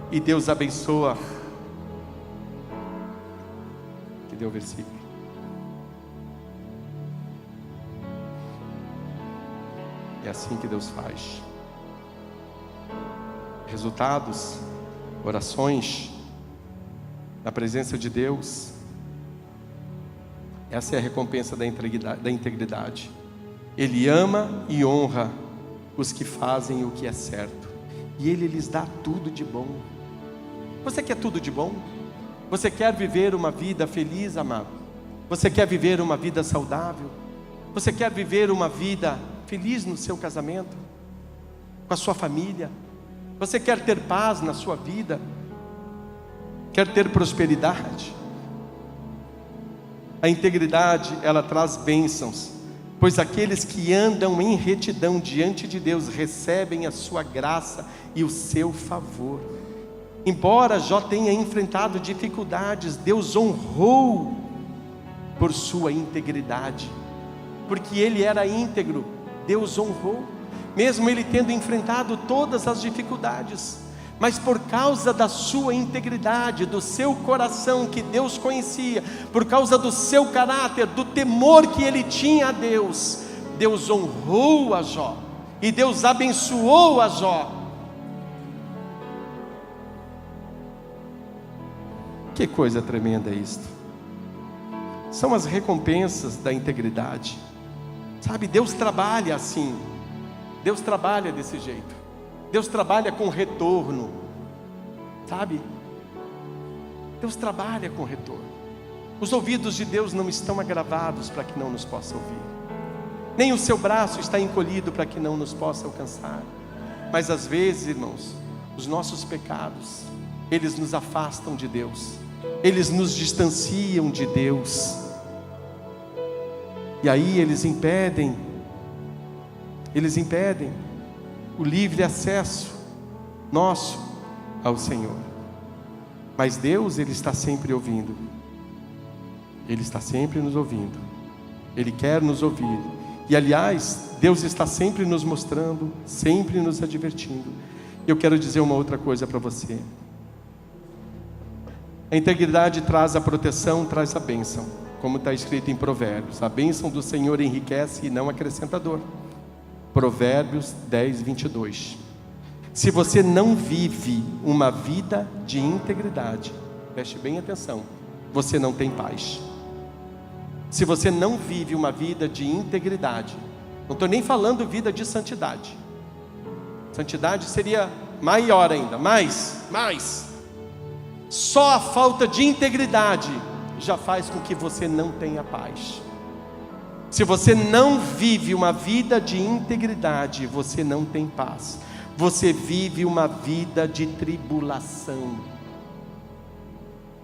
e Deus abençoa. Que deu o versículo. É assim que Deus faz. Resultados, orações, na presença de Deus. Essa é a recompensa da integridade. Ele ama e honra os que fazem o que é certo, e Ele lhes dá tudo de bom. Você quer tudo de bom? Você quer viver uma vida feliz, amado? Você quer viver uma vida saudável? Você quer viver uma vida feliz no seu casamento, com a sua família? Você quer ter paz na sua vida? Quer ter prosperidade? A integridade, ela traz bênçãos, pois aqueles que andam em retidão diante de Deus recebem a sua graça e o seu favor. Embora Jó tenha enfrentado dificuldades, Deus honrou por sua integridade, porque ele era íntegro. Deus honrou, mesmo ele tendo enfrentado todas as dificuldades, mas por causa da sua integridade, do seu coração que Deus conhecia, por causa do seu caráter, do temor que ele tinha a Deus, Deus honrou a Jó, e Deus abençoou a Jó. Que coisa tremenda é isto! São as recompensas da integridade. Sabe, Deus trabalha assim, Deus trabalha desse jeito, Deus trabalha com retorno, sabe? Deus trabalha com retorno. Os ouvidos de Deus não estão agravados para que não nos possa ouvir, nem o seu braço está encolhido para que não nos possa alcançar. Mas às vezes, irmãos, os nossos pecados, eles nos afastam de Deus, eles nos distanciam de Deus, e aí eles impedem o livre acesso nosso ao Senhor. Mas Deus, Ele está sempre ouvindo, Ele está sempre nos ouvindo, Ele quer nos ouvir. E aliás, Deus está sempre nos mostrando, sempre nos advertindo. Eu quero dizer uma outra coisa para você. A integridade traz a proteção, traz a bênção, como está escrito em Provérbios: a bênção do Senhor enriquece e não acrescenta dor. Provérbios 10:22. Se você não vive uma vida de integridade, preste bem atenção, você não tem paz. Se você não vive uma vida de integridade, não estou nem falando vida de santidade, santidade seria maior ainda, mais, só a falta de integridade já faz com que você não tenha paz. Se você não vive uma vida de integridade, você não tem paz, você vive uma vida de tribulação.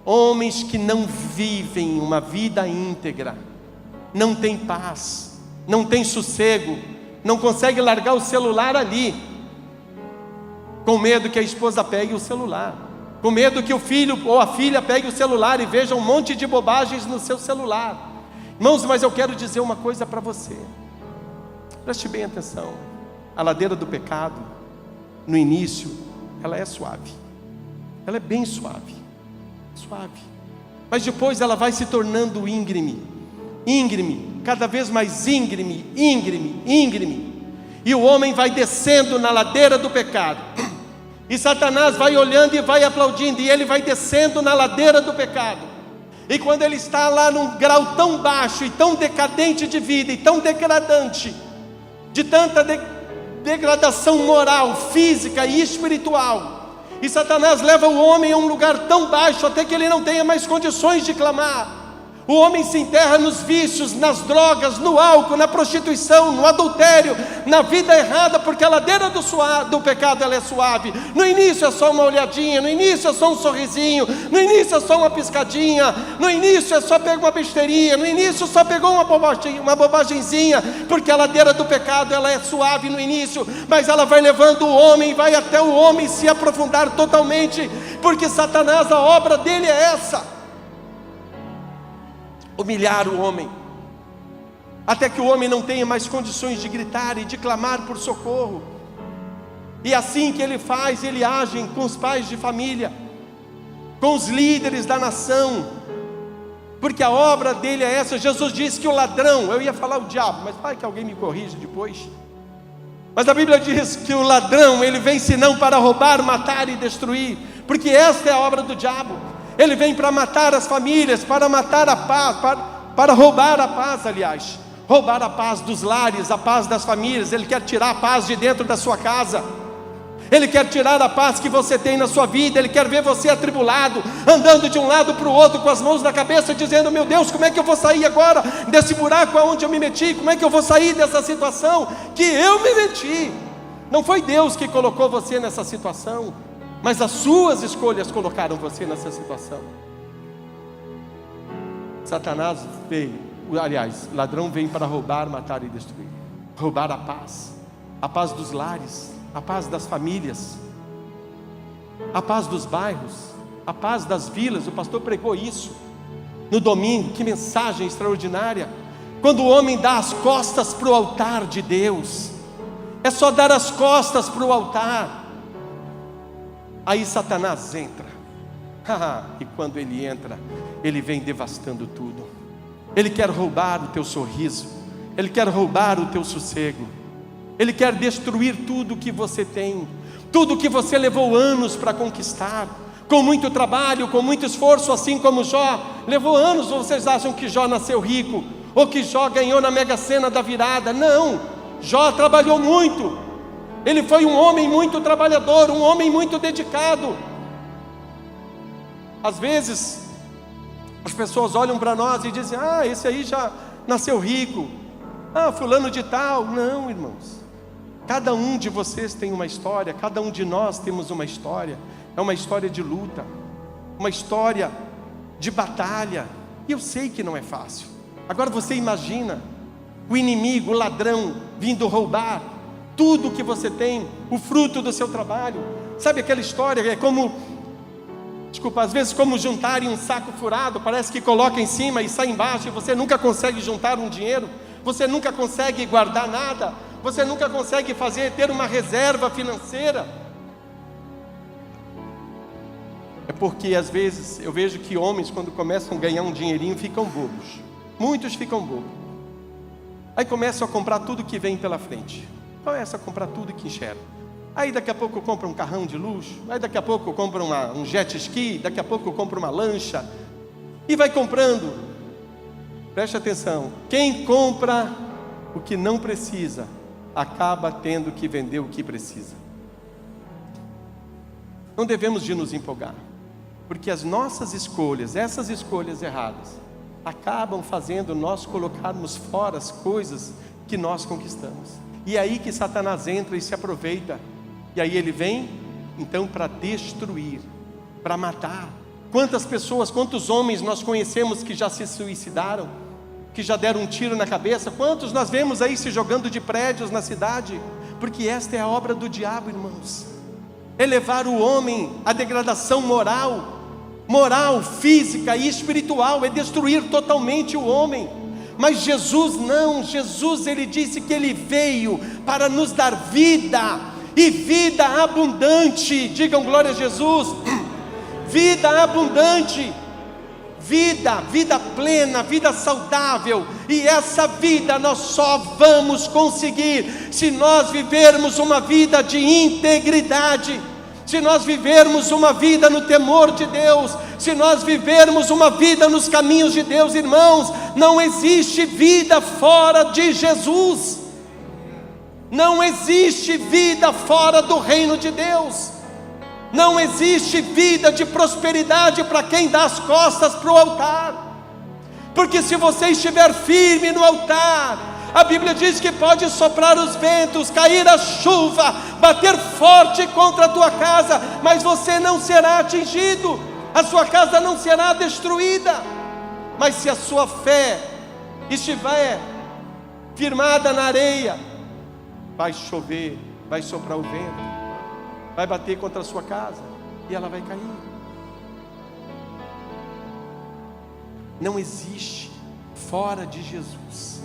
Homens que não vivem uma vida íntegra, não tem paz, não tem sossego, não consegue largar o celular ali, com medo que a esposa pegue o celular, com medo que o filho ou a filha pegue o celular e veja um monte de bobagens no seu celular. Irmãos, mas eu quero dizer uma coisa para você, preste bem atenção. A ladeira do pecado, no início, ela é suave. Ela é bem suave. Suave. Mas depois ela vai se tornando íngreme. Íngreme, cada vez mais íngreme, íngreme, íngreme. E o homem vai descendo na ladeira do pecado. E Satanás vai olhando e vai aplaudindo. E ele vai descendo na ladeira do pecado. E quando ele está lá num grau tão baixo e tão decadente de vida, e tão degradante, de tanta degradação moral, física e espiritual, e Satanás leva o homem a um lugar tão baixo até que ele não tenha mais condições de clamar. O homem se enterra nos vícios, nas drogas, no álcool, na prostituição, no adultério, na vida errada, porque a ladeira do pecado ela é suave. No início é só uma olhadinha, no início é só um sorrisinho, no início é só uma piscadinha, no início é só pegar uma besteirinha, no início só pegou uma bobagemzinha, porque a ladeira do pecado ela é suave no início, mas ela vai levando o homem, vai até o homem se aprofundar totalmente, porque Satanás, a obra dele é essa: humilhar o homem, até que o homem não tenha mais condições de gritar e de clamar por socorro. E assim que ele faz, ele age com os pais de família, com os líderes da nação, porque a obra dele é essa. Jesus disse que o ladrão, eu ia falar o diabo, mas vai que alguém me corrija depois. Mas a Bíblia diz que o ladrão, ele vem senão para roubar, matar e destruir, porque esta é a obra do diabo. Ele vem para matar as famílias, para matar a paz, para roubar a paz, aliás. Roubar a paz dos lares, a paz das famílias. Ele quer tirar a paz de dentro da sua casa. Ele quer tirar a paz que você tem na sua vida. Ele quer ver você atribulado, andando de um lado para o outro, com as mãos na cabeça, dizendo: meu Deus, como é que eu vou sair agora desse buraco aonde eu me meti? Como é que eu vou sair dessa situação que eu me meti? Não foi Deus que colocou você nessa situação, mas as suas escolhas colocaram você nessa situação. Satanás veio, aliás, ladrão vem para roubar, matar e destruir. Roubar a paz dos lares, a paz das famílias, a paz dos bairros, a paz das vilas. O pastor pregou isso no domingo, que mensagem extraordinária. Quando o homem dá as costas para o altar de Deus, é só dar as costas para o altar. Aí Satanás entra, e quando ele entra, ele vem devastando tudo. Ele quer roubar o teu sorriso, ele quer roubar o teu sossego, ele quer destruir tudo que você tem, tudo que você levou anos para conquistar, com muito trabalho, com muito esforço, assim como Jó. Levou anos. Vocês acham que Jó nasceu rico, ou que Jó ganhou na Mega Sena da virada? Não, Jó trabalhou muito. Ele foi um homem muito trabalhador, um homem muito dedicado. Às vezes, as pessoas olham para nós e dizem: esse aí já nasceu rico. Fulano de tal. Não, irmãos. Cada um de vocês tem uma história, cada um de nós temos uma história. É uma história de luta, uma história de batalha. E eu sei que não é fácil. Agora você imagina o inimigo, o ladrão, vindo roubar tudo que você tem, o fruto do seu trabalho. Sabe aquela história? É como, às vezes como juntar em um saco furado. Parece que coloca em cima e sai embaixo, e você nunca consegue juntar um dinheiro, você nunca consegue guardar nada, você nunca consegue ter uma reserva financeira. É porque às vezes eu vejo que homens, quando começam a ganhar um dinheirinho, ficam bobos. Muitos ficam bobos. Aí começam a comprar tudo que vem pela frente. Começa a comprar tudo que enxerga. Aí daqui a pouco compra um carrão de luxo, aí daqui a pouco compra um jet ski, daqui a pouco compra uma lancha, e vai comprando. Preste atenção: quem compra o que não precisa, acaba tendo que vender o que precisa. Não devemos de nos empolgar, porque as nossas escolhas, essas escolhas erradas, acabam fazendo nós colocarmos fora as coisas que nós conquistamos. E é aí que Satanás entra e se aproveita. E aí ele vem, então, para destruir, para matar. Quantas pessoas, quantos homens nós conhecemos que já se suicidaram, que já deram um tiro na cabeça? Quantos nós vemos aí se jogando de prédios na cidade? Porque esta é a obra do diabo, irmãos. É levar o homem à degradação moral, física e espiritual. É destruir totalmente o homem. Mas Jesus não. Jesus, ele disse que ele veio para nos dar vida, e vida abundante. Digam glória a Jesus. Vida abundante, vida plena, vida saudável. E essa vida nós só vamos conseguir se nós vivermos uma vida de integridade, se nós vivermos uma vida no temor de Deus, se nós vivermos uma vida nos caminhos de Deus. Irmãos, não existe vida fora de Jesus. Não existe vida fora do reino de Deus. Não existe vida de prosperidade para quem dá as costas para o altar. Porque se você estiver firme no altar, a Bíblia diz que pode soprar os ventos, cair a chuva, bater forte contra a tua casa, mas você não será atingido, a sua casa não será destruída. Mas se a sua fé estiver firmada na areia, vai chover, vai soprar o vento, vai bater contra a sua casa e ela vai cair. Não existe fora de Jesus.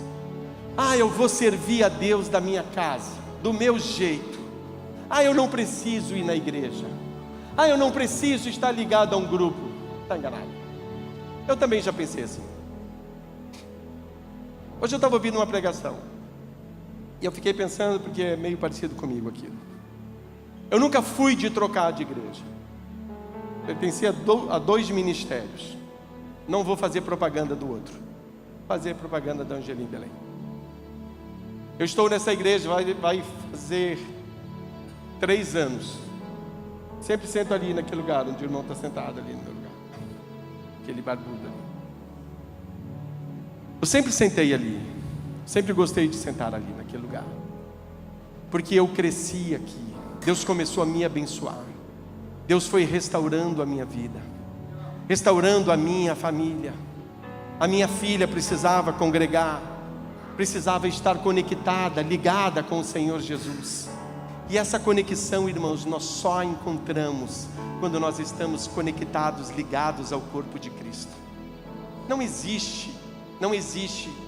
Eu vou servir a Deus da minha casa, do meu jeito. Eu não preciso ir na igreja. Eu não preciso estar ligado a um grupo. Está enganado. Eu também já pensei assim. Hoje eu estava ouvindo uma pregação e eu fiquei pensando, porque é meio parecido comigo aquilo. Eu nunca fui de trocar de igreja. Pertencia a 2 ministérios. Não vou fazer propaganda do outro. Vou fazer propaganda da Angelim Belém. Eu estou nessa igreja, vai fazer 3 anos. Sempre sento ali naquele lugar onde o irmão está sentado ali no meu lugar. Aquele barbudo ali. Eu sempre sentei ali. Sempre gostei de sentar ali naquele lugar. Porque eu cresci aqui. Deus começou a me abençoar. Deus foi restaurando a minha vida, restaurando a minha família. A minha filha precisava congregar, precisava estar conectada, ligada com o Senhor Jesus. E essa conexão, irmãos, nós só a encontramos quando nós estamos conectados, ligados ao corpo de Cristo. Não existe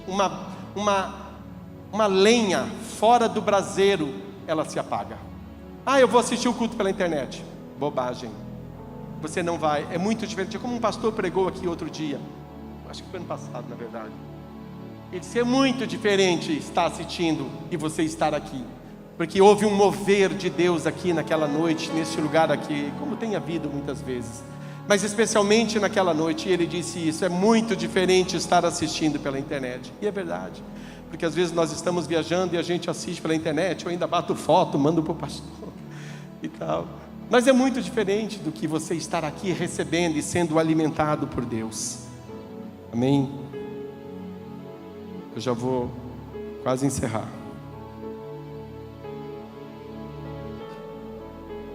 uma lenha fora do braseiro, ela se apaga. Eu vou assistir o culto pela internet. Bobagem. Você não vai. É muito diferente. Como um pastor pregou aqui outro dia, acho que foi ano passado, na verdade. Ele disse: é muito diferente estar assistindo e você estar aqui, porque houve um mover de Deus aqui naquela noite, nesse lugar aqui, como tem havido muitas vezes, mas especialmente naquela noite. E ele disse isso: é muito diferente estar assistindo pela internet. E é verdade, porque às vezes nós estamos viajando e a gente assiste pela internet, eu ainda bato foto, mando para o pastor e tal. Mas é muito diferente do que você estar aqui recebendo e sendo alimentado por Deus. Amém? Eu já vou quase encerrar.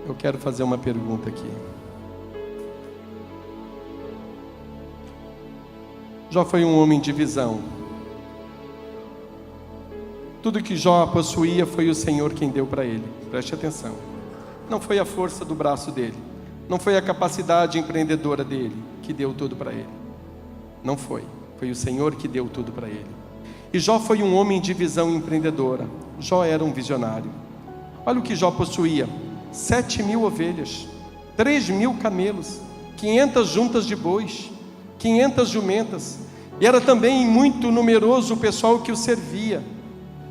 Eu quero fazer uma pergunta aqui. Jó foi um homem de visão. Tudo que Jó possuía foi o Senhor quem deu para ele. Preste atenção. Não foi a força do braço dele, não foi a capacidade empreendedora dele que deu tudo para ele. Não foi. Foi o Senhor que deu tudo para ele. E Jó foi um homem de visão empreendedora. Jó era um visionário. Olha o que Jó possuía: 7.000 ovelhas, 3.000 camelos, 500 juntas de bois, 500 jumentas. E era também muito numeroso o pessoal que o servia,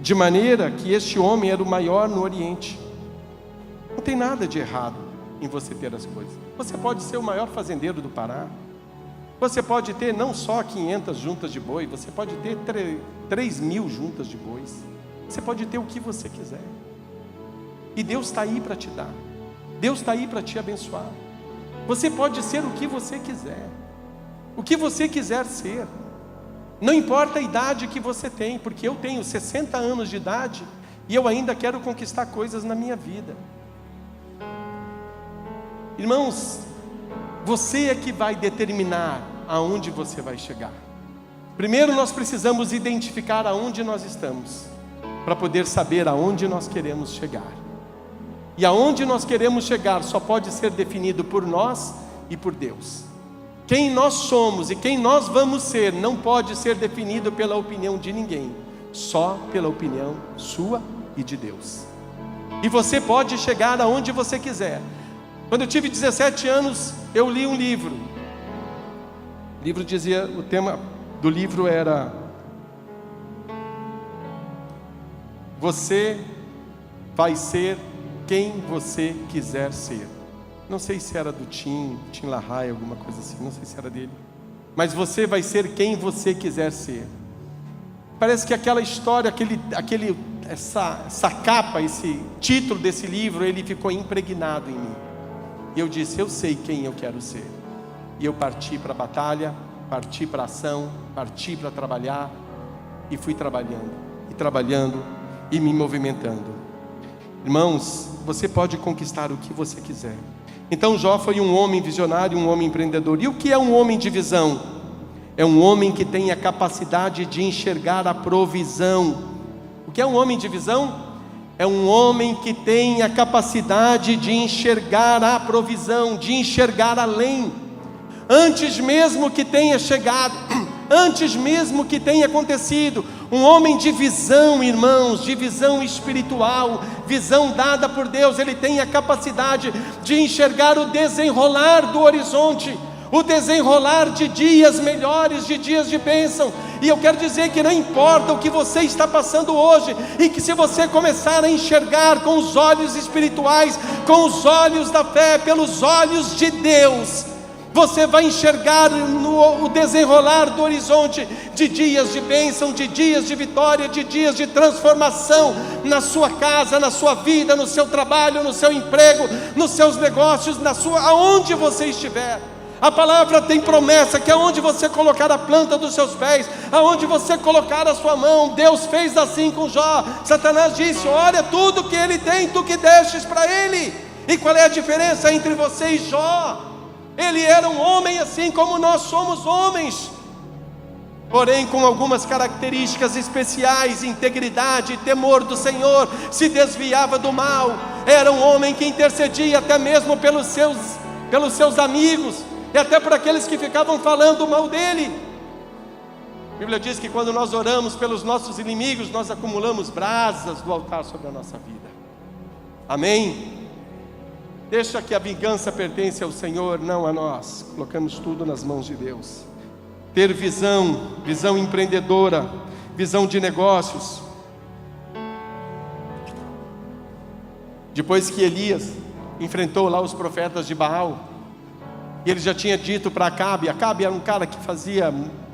de maneira que este homem era o maior no Oriente. Não tem nada de errado em você ter as coisas. Você pode ser o maior fazendeiro do Pará. Você pode ter não só 500 juntas de boi, você pode ter 3.000 juntas de bois. Você pode ter o que você quiser. E Deus está aí para te dar. Deus está aí para te abençoar. Você pode ser o que você quiser. O que você quiser ser. Não importa a idade que você tem, porque eu tenho 60 anos de idade e eu ainda quero conquistar coisas na minha vida. Irmãos, você é que vai determinar aonde você vai chegar. Primeiro nós precisamos identificar aonde nós estamos, para poder saber aonde nós queremos chegar. E aonde nós queremos chegar só pode ser definido por nós e por Deus. Quem nós somos e quem nós vamos ser não pode ser definido pela opinião de ninguém, só pela opinião sua e de Deus. E você pode chegar aonde você quiser. Quando eu tive 17 anos, eu li um livro. O livro dizia, o tema do livro era: você vai ser quem você quiser ser. Não sei se era do Tim LaHaye, alguma coisa assim, não sei se era dele. Mas você vai ser quem você quiser ser. Parece que aquela história, essa capa, esse título desse livro, ele ficou impregnado em mim. E eu disse, eu sei quem eu quero ser. E eu parti para a batalha, parti para a ação, parti para trabalhar. E fui trabalhando e me movimentando. Irmãos, você pode conquistar o que você quiser. Então Jó foi um homem visionário, um homem empreendedor. E o que é um homem de visão? É um homem que tem a capacidade de enxergar a provisão. O que é um homem de visão? É um homem que tem a capacidade de enxergar a provisão, de enxergar além. Antes mesmo que tenha chegado, antes mesmo que tenha acontecido. Um homem de visão, irmãos, de visão espiritual, visão dada por Deus. Ele tem a capacidade de enxergar o desenrolar do horizonte, o desenrolar de dias melhores, de dias de bênção. E eu quero dizer que não importa o que você está passando hoje, e que se você começar a enxergar com os olhos espirituais, com os olhos da fé, pelos olhos de Deus, você vai enxergar o desenrolar do horizonte de dias de bênção, de dias de vitória, de dias de transformação na sua casa, na sua vida, no seu trabalho, no seu emprego, nos seus negócios, aonde você estiver. A palavra tem promessa que aonde você colocar a planta dos seus pés, aonde você colocar a sua mão, Deus fez assim com Jó. Satanás disse, olha tudo que ele tem, tu que destes para ele. E qual é a diferença entre você e Jó? Ele era um homem assim como nós somos homens, porém com algumas características especiais: integridade, temor do Senhor, se desviava do mal. Era um homem que intercedia até mesmo pelos seus amigos, e até por aqueles que ficavam falando mal dele. A Bíblia diz que quando nós oramos pelos nossos inimigos, nós acumulamos brasas do altar sobre a nossa vida. Amém? Deixa que a vingança pertence ao Senhor, não a nós. Colocamos tudo nas mãos de Deus. Ter visão empreendedora, visão de negócios. Depois que Elias enfrentou lá os profetas de Baal, e ele já tinha dito para Acabe era um cara que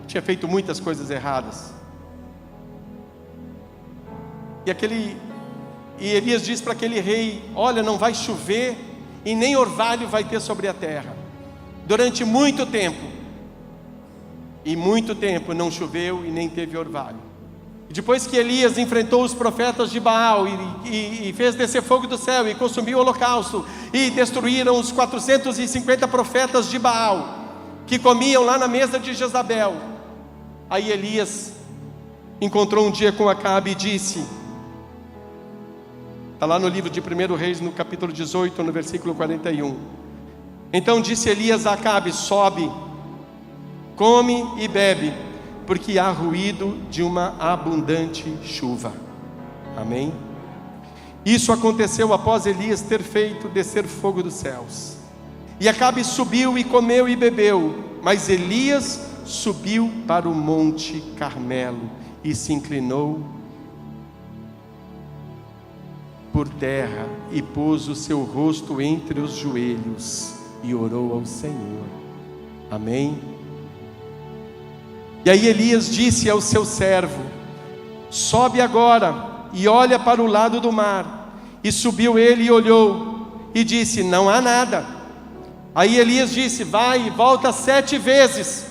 tinha feito muitas coisas erradas. E Elias disse para aquele rei, olha, não vai chover e nem orvalho vai ter sobre a terra durante muito tempo. E muito tempo não choveu e nem teve orvalho. E depois que Elias enfrentou os profetas de Baal e fez descer fogo do céu e consumiu o holocausto, e destruíram os 450 profetas de Baal que comiam lá na mesa de Jezabel, aí Elias encontrou um dia com Acabe e disse, está lá no livro de 1 Reis, no capítulo 18, no versículo 41. Então disse Elias a Acabe, sobe, come e bebe, porque há ruído de uma abundante chuva. Amém? Isso aconteceu após Elias ter feito descer fogo dos céus. E Acabe subiu e comeu e bebeu, mas Elias subiu para o monte Carmelo e se inclinou por terra e pôs o seu rosto entre os joelhos e orou ao Senhor. Amém? E aí Elias disse ao seu servo, sobe agora e olha para o lado do mar. E subiu ele e olhou e disse, não há nada. Aí Elias disse, vai e volta 7 vezes.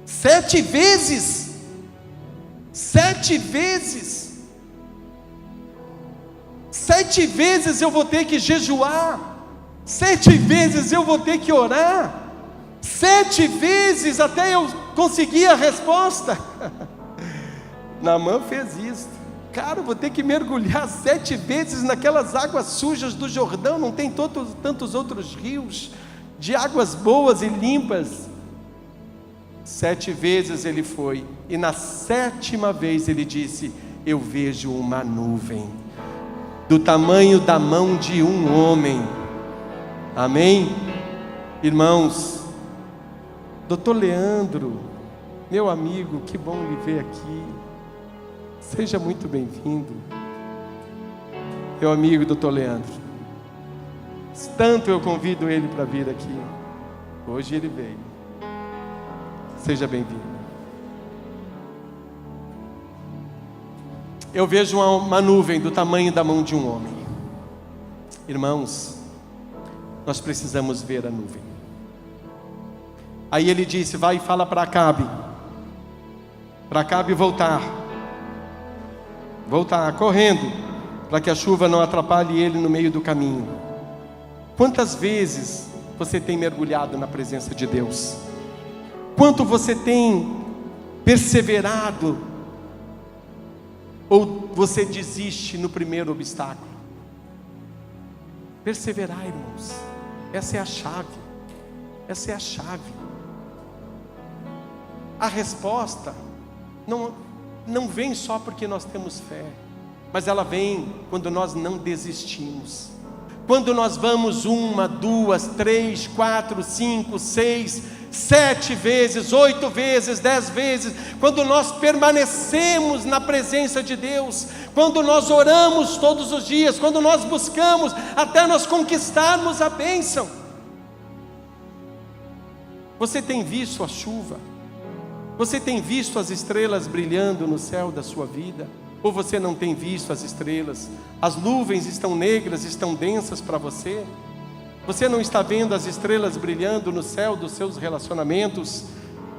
7 vezes? 7 vezes? 7 vezes eu vou ter que jejuar, 7 vezes eu vou ter que orar, 7 vezes até eu conseguir a resposta. Naamã fez isso. Cara, eu vou ter que mergulhar 7 vezes naquelas águas sujas do Jordão. Não tem tantos outros rios de águas boas e limpas. 7 vezes ele foi, e na 7ª vez ele disse: eu vejo uma nuvem, do tamanho da mão de um homem. Amém? Irmãos, Dr. Leandro, meu amigo, que bom lhe ver aqui. Seja muito bem-vindo. Meu amigo Dr. Leandro, tanto eu convido ele para vir aqui. Hoje ele veio. Seja bem-vindo. Eu vejo uma nuvem do tamanho da mão de um homem. Irmãos, nós precisamos ver a nuvem. Aí ele disse: vai e fala para Acabe voltar correndo, para que a chuva não atrapalhe ele no meio do caminho. Quantas vezes você tem mergulhado na presença de Deus? Quanto você tem perseverado? Ou você desiste no primeiro obstáculo? Perseverar, irmãos, essa é a chave. Essa é a chave. A resposta não vem só porque nós temos fé, mas ela vem quando nós não desistimos. Quando nós vamos 1, 2, 3, 4, 5, 6, 7 vezes, 8 vezes, 10 vezes, quando nós permanecemos na presença de Deus, quando nós oramos todos os dias, quando nós buscamos até nós conquistarmos a bênção. Você tem visto a chuva? Você tem visto as estrelas brilhando no céu da sua vida? Ou você não tem visto as estrelas? As nuvens estão negras, estão densas para você? Você não está vendo as estrelas brilhando no céu dos seus relacionamentos?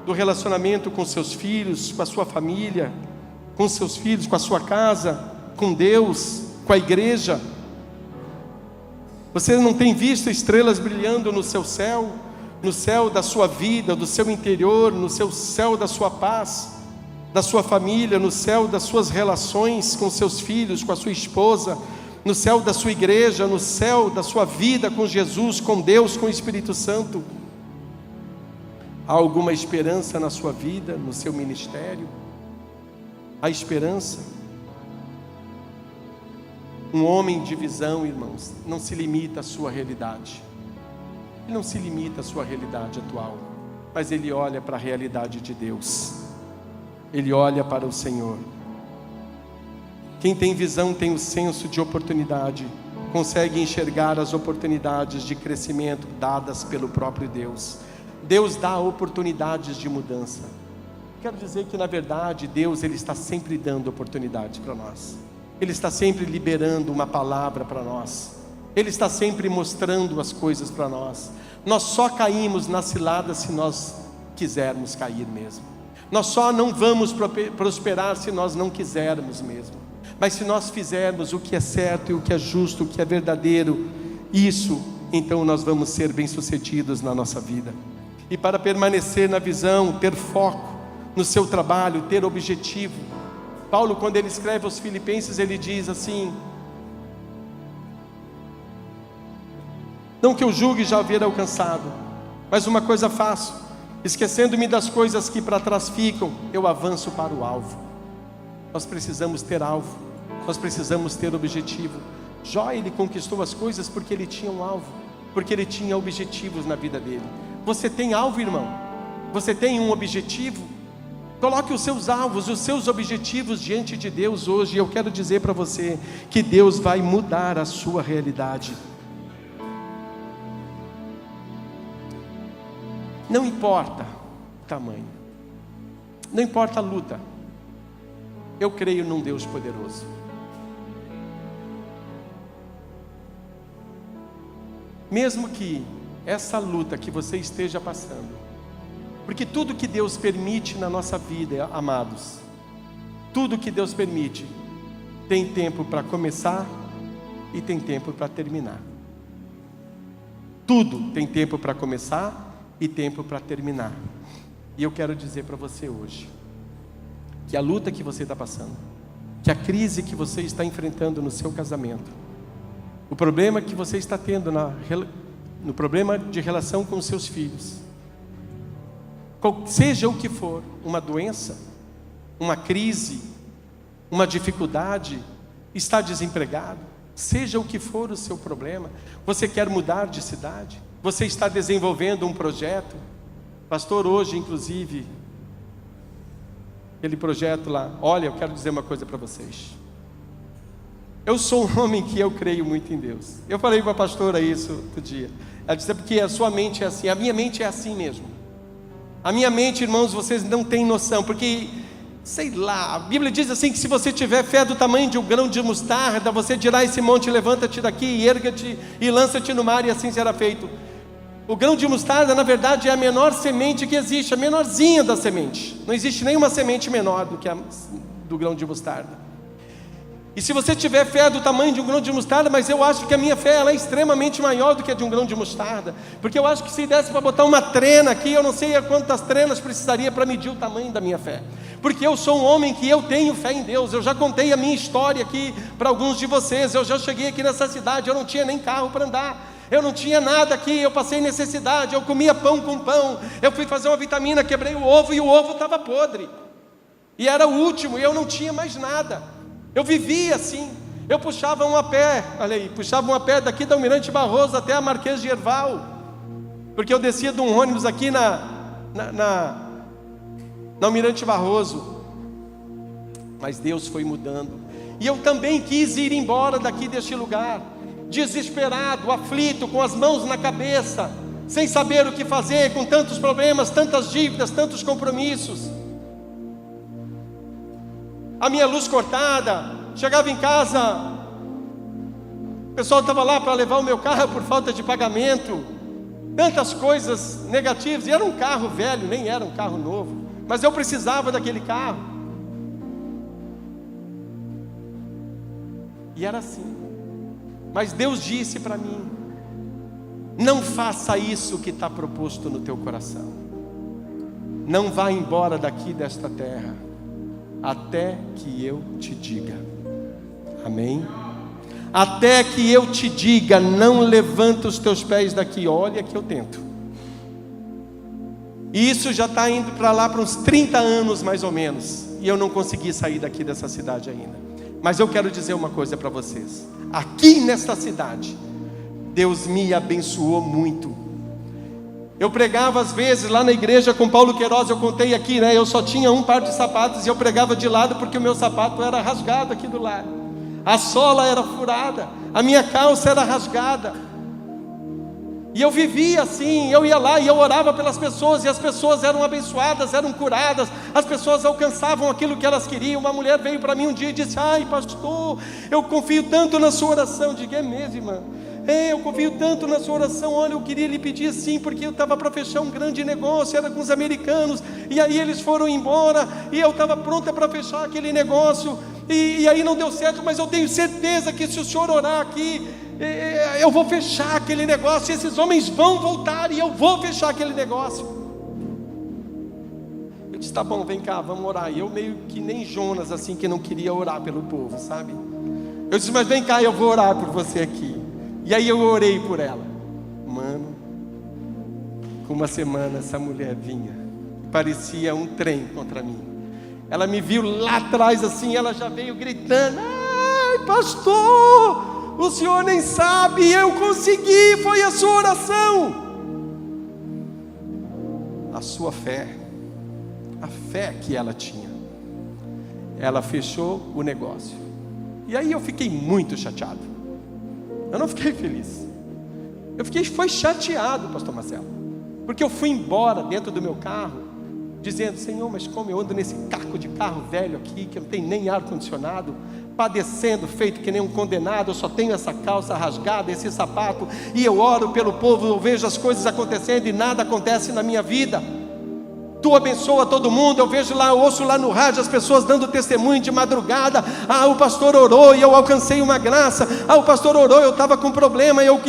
Do relacionamento com seus filhos, com a sua família, com seus filhos, com a sua casa, com Deus, com a igreja? Você não tem visto estrelas brilhando no seu céu? No céu da sua vida, do seu interior, no seu céu da sua paz, da sua família, no céu das suas relações com seus filhos, com a sua esposa, no céu da sua igreja, no céu da sua vida com Jesus, com Deus, com o Espírito Santo? Há alguma esperança na sua vida, no seu ministério? Há esperança? Um homem de visão, irmãos, não se limita à sua realidade. Ele não se limita à sua realidade atual, mas ele olha para a realidade de Deus. Ele olha para o Senhor. Quem tem visão tem o senso de oportunidade, consegue enxergar as oportunidades de crescimento dadas pelo próprio Deus. Deus dá oportunidades de mudança. Quero dizer que na verdade Deus, Ele está sempre dando oportunidade para nós. Ele está sempre liberando uma palavra para nós. Ele está sempre mostrando as coisas para nós. Nós só caímos na cilada se nós quisermos cair mesmo. Nós só não vamos prosperar se nós não quisermos mesmo. Mas se nós fizermos o que é certo e o que é justo, o que é verdadeiro, isso, então nós vamos ser bem-sucedidos na nossa vida. E para permanecer na visão, ter foco no seu trabalho, ter objetivo. Paulo, quando ele escreve aos Filipenses, ele diz assim: não que eu julgue já haver alcançado, mas uma coisa faço, esquecendo-me das coisas que para trás ficam, eu avanço para o alvo. Nós precisamos ter alvo, nós precisamos ter objetivo. Jó, ele conquistou as coisas porque ele tinha um alvo, porque ele tinha objetivos na vida dele. Você tem alvo, irmão? Você tem um objetivo? Coloque os seus alvos, os seus objetivos diante de Deus hoje. E eu quero dizer para você que Deus vai mudar a sua realidade. Não importa o tamanho, não importa a luta, eu creio num Deus poderoso. Mesmo que essa luta que você esteja passando, porque tudo que Deus permite na nossa vida, amados, tudo que Deus permite, tem tempo para começar e tem tempo para terminar. Tudo tem tempo para começar e tempo para terminar. E eu quero dizer para você hoje, que a luta que você está passando, que a crise que você está enfrentando no seu casamento, o problema que você está tendo no problema de relação com os seus filhos, seja o que for, uma doença, uma crise, uma dificuldade, está desempregado, seja o que for o seu problema, você quer mudar de cidade, você está desenvolvendo um projeto, pastor, hoje inclusive, aquele projeto lá, olha, eu quero dizer uma coisa para vocês, eu sou um homem que eu creio muito em Deus, eu falei para a pastora isso outro dia, ela disse, porque a sua mente é assim, a minha mente é assim mesmo, a minha mente, irmãos, vocês não têm noção, porque, sei lá, a Bíblia diz assim, que se você tiver fé do tamanho de um grão de mostarda, você dirá a esse monte, levanta-te daqui, e erga-te, e lança-te no mar, e assim será feito. O grão de mostarda, na verdade, é a menor semente que existe, a menorzinha da semente, não existe nenhuma semente menor do que a do grão de mostarda. E se você tiver fé do tamanho de um grão de mostarda, mas eu acho que a minha fé ela é extremamente maior do que a de um grão de mostarda, porque eu acho que se desse para botar uma trena aqui, eu não sei a quantas trenas precisaria para medir o tamanho da minha fé, porque eu sou um homem que eu tenho fé em Deus. Eu já contei a minha história aqui para alguns de vocês, eu já cheguei aqui nessa cidade, eu não tinha nem carro para andar, eu não tinha nada aqui, eu passei necessidade, eu comia pão com pão, eu fui fazer uma vitamina, quebrei o ovo e o ovo estava podre, e era o último, e eu não tinha mais nada. Eu vivia assim, eu puxava um a pé, olha aí, puxava um a pé daqui da Almirante Barroso até a Marquês de Herval, porque eu descia de um ônibus aqui na Almirante Barroso, mas Deus foi mudando, e eu também quis ir embora daqui deste lugar, desesperado, aflito, com as mãos na cabeça, sem saber o que fazer, com tantos problemas, tantas dívidas, tantos compromissos, a minha luz cortada, chegava em casa, o pessoal estava lá para levar o meu carro por falta de pagamento, tantas coisas negativas, e era um carro velho, nem era um carro novo, mas eu precisava daquele carro, e era assim, mas Deus disse para mim, não faça isso que está proposto no teu coração, não vá embora daqui desta terra, até que eu te diga, amém? Até que eu te diga, não levanta os teus pés daqui, olha que eu tento, e isso já está indo para lá para uns 30 anos mais ou menos, e eu não consegui sair daqui dessa cidade ainda, mas eu quero dizer uma coisa para vocês, aqui nesta cidade, Deus me abençoou muito. Eu pregava às vezes lá na igreja com Paulo Queiroz, eu contei aqui, né? Eu só tinha um par de sapatos e eu pregava de lado porque o meu sapato era rasgado aqui do lado. A sola era furada, a minha calça era rasgada. E eu vivia assim, eu ia lá e eu orava pelas pessoas, e as pessoas eram abençoadas, eram curadas, as pessoas alcançavam aquilo que elas queriam. Uma mulher veio para mim um dia e disse, ai pastor, eu confio tanto na sua oração. Eu digo, é mesmo, irmã? Eu confio tanto na sua oração, olha, eu queria lhe pedir assim, porque eu estava para fechar um grande negócio, era com os americanos, e aí eles foram embora, e eu estava pronta para fechar aquele negócio, e aí não deu certo, mas eu tenho certeza que se o senhor orar aqui, eu vou fechar aquele negócio, e esses homens vão voltar, e eu vou fechar aquele negócio. Eu disse, tá bom, vem cá, vamos orar. E eu meio que nem Jonas, assim, que não queria orar pelo povo, sabe? Eu disse, mas vem cá, eu vou orar por você aqui. E aí eu orei por ela. Mano, com uma semana essa mulher vinha, parecia um trem contra mim. Ela me viu lá atrás assim, ela já veio gritando, ai pastor, o senhor nem sabe, eu consegui, foi a sua oração. A sua fé, a fé que ela tinha, ela fechou o negócio. E aí eu fiquei muito chateado. Eu não fiquei feliz, foi chateado, pastor Marcelo, porque eu fui embora dentro do meu carro, dizendo, Senhor, mas como eu ando nesse caco de carro velho aqui, que não tem nem ar-condicionado, padecendo, feito que nem um condenado, eu só tenho essa calça rasgada, esse sapato, e eu oro pelo povo, eu vejo as coisas acontecendo e nada acontece na minha vida. Tu abençoa todo mundo, eu vejo lá, eu ouço lá no rádio as pessoas dando testemunho de madrugada, o pastor orou e eu alcancei uma graça, o pastor orou, eu estava com problema, eu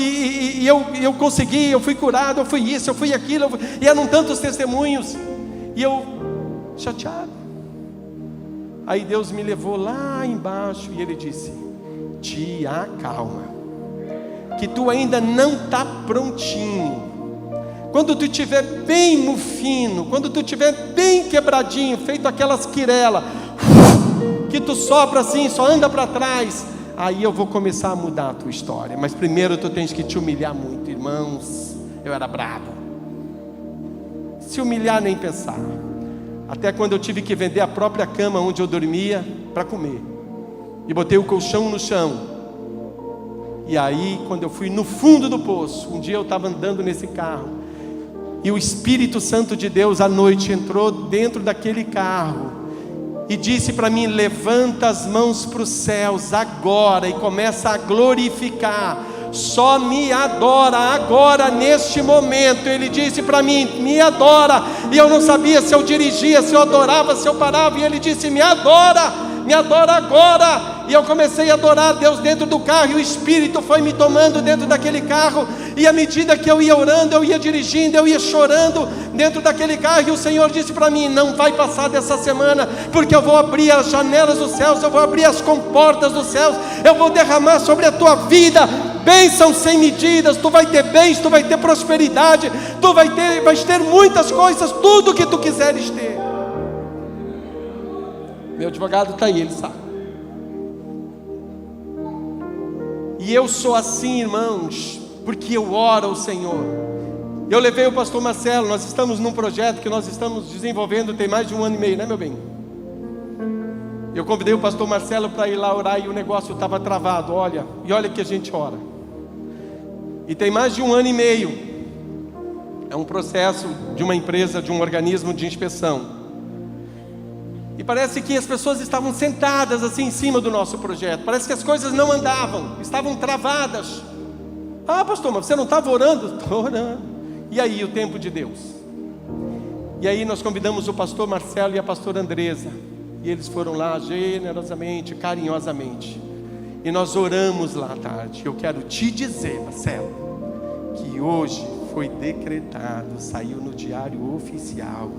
consegui, eu fui curado, eu fui isso, eu fui aquilo, e eram tantos testemunhos, e eu, chateado. Aí Deus me levou lá embaixo e Ele disse, te acalma, que tu ainda não está prontinho, quando tu estiver bem mufino, quando tu estiver bem quebradinho, feito aquelas quirelas, que tu sopra assim, só anda para trás, aí eu vou começar a mudar a tua história. Mas primeiro tu tens que te humilhar muito, irmãos. Eu era bravo. Se humilhar nem pensar. Até quando eu tive que vender a própria cama onde eu dormia para comer, e botei o colchão no chão. E aí, quando eu fui no fundo do poço, um dia eu estava andando nesse carro, e o Espírito Santo de Deus à noite entrou dentro daquele carro e disse para mim: levanta as mãos para os céus agora e começa a glorificar, só me adora agora, neste momento. Ele disse para mim: me adora. E eu não sabia se eu dirigia, se eu adorava, se eu parava. E ele disse: me adora agora. E eu comecei a adorar a Deus dentro do carro, e o Espírito foi me tomando dentro daquele carro, e à medida que eu ia orando, eu ia dirigindo, eu ia chorando dentro daquele carro, e o Senhor disse para mim: não vai passar dessa semana, porque eu vou abrir as janelas dos céus, eu vou abrir as comportas dos céus, eu vou derramar sobre a tua vida bênçãos sem medidas. Tu vai ter bens, tu vai ter prosperidade, tu vais ter muitas coisas, tudo que tu quiseres ter. Meu advogado está aí, ele sabe. E eu sou assim, irmãos, porque eu oro ao Senhor. Eu levei o pastor Marcelo, nós estamos num projeto que nós estamos desenvolvendo tem mais de 1 ano e meio, né, meu bem? Eu convidei o pastor Marcelo para ir lá orar, e o negócio estava travado. Olha que a gente ora. E tem mais de 1 ano e meio. É um processo de uma empresa, de um organismo de inspeção. E parece que as pessoas estavam sentadas assim em cima do nosso projeto. Parece que as coisas não andavam, estavam travadas. Ah, pastor, mas você não estava orando? Estou orando. E aí, o tempo de Deus? E aí nós convidamos o pastor Marcelo e a pastora Andresa, e eles foram lá generosamente, carinhosamente, e nós oramos lá à tarde. Eu quero te dizer, Marcelo, que hoje foi decretado, saiu no diário oficial,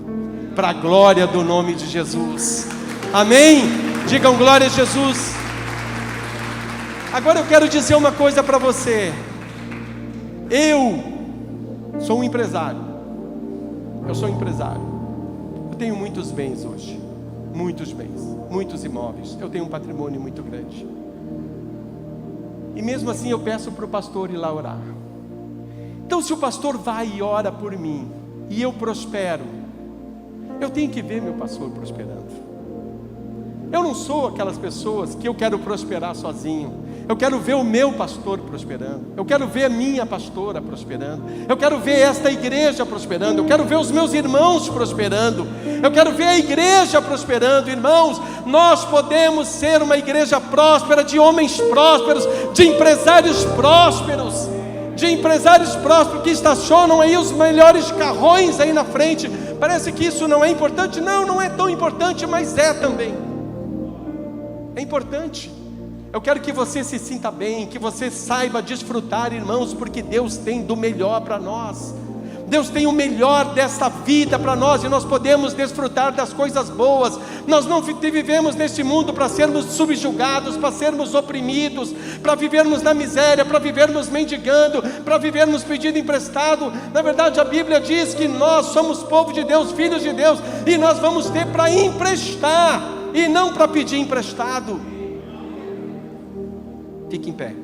para a glória do nome de Jesus. Amém? Digam glória a Jesus. Agora eu quero dizer uma coisa para você. Eu sou um empresário. Eu sou empresário. Eu tenho muitos bens hoje. Muitos bens, muitos imóveis. Eu tenho um patrimônio muito grande. E mesmo assim eu peço para o pastor ir lá orar. Então, se o pastor vai e ora por mim, e eu prospero, eu tenho que ver meu pastor prosperando. Eu não sou aquelas pessoas que eu quero prosperar sozinho. Eu quero ver o meu pastor prosperando. Eu quero ver a minha pastora prosperando. Eu quero ver esta igreja prosperando. Eu quero ver os meus irmãos prosperando. Eu quero ver a igreja prosperando. Irmãos, nós podemos ser uma igreja próspera, de homens prósperos, de empresários prósperos. De empresários prósperos que estacionam aí os melhores carrões aí na frente. Parece que isso não é importante. Não, não é tão importante, mas é também. É importante. Eu quero que você se sinta bem, que você saiba desfrutar, irmãos, porque Deus tem do melhor para nós. Deus tem o melhor desta vida para nós, e nós podemos desfrutar das coisas boas. Nós não vivemos neste mundo para sermos subjugados, para sermos oprimidos, para vivermos na miséria, para vivermos mendigando, para vivermos pedindo emprestado. Na verdade, a Bíblia diz que nós somos povo de Deus, filhos de Deus, e nós vamos ter para emprestar, e não para pedir emprestado. Fique em pé.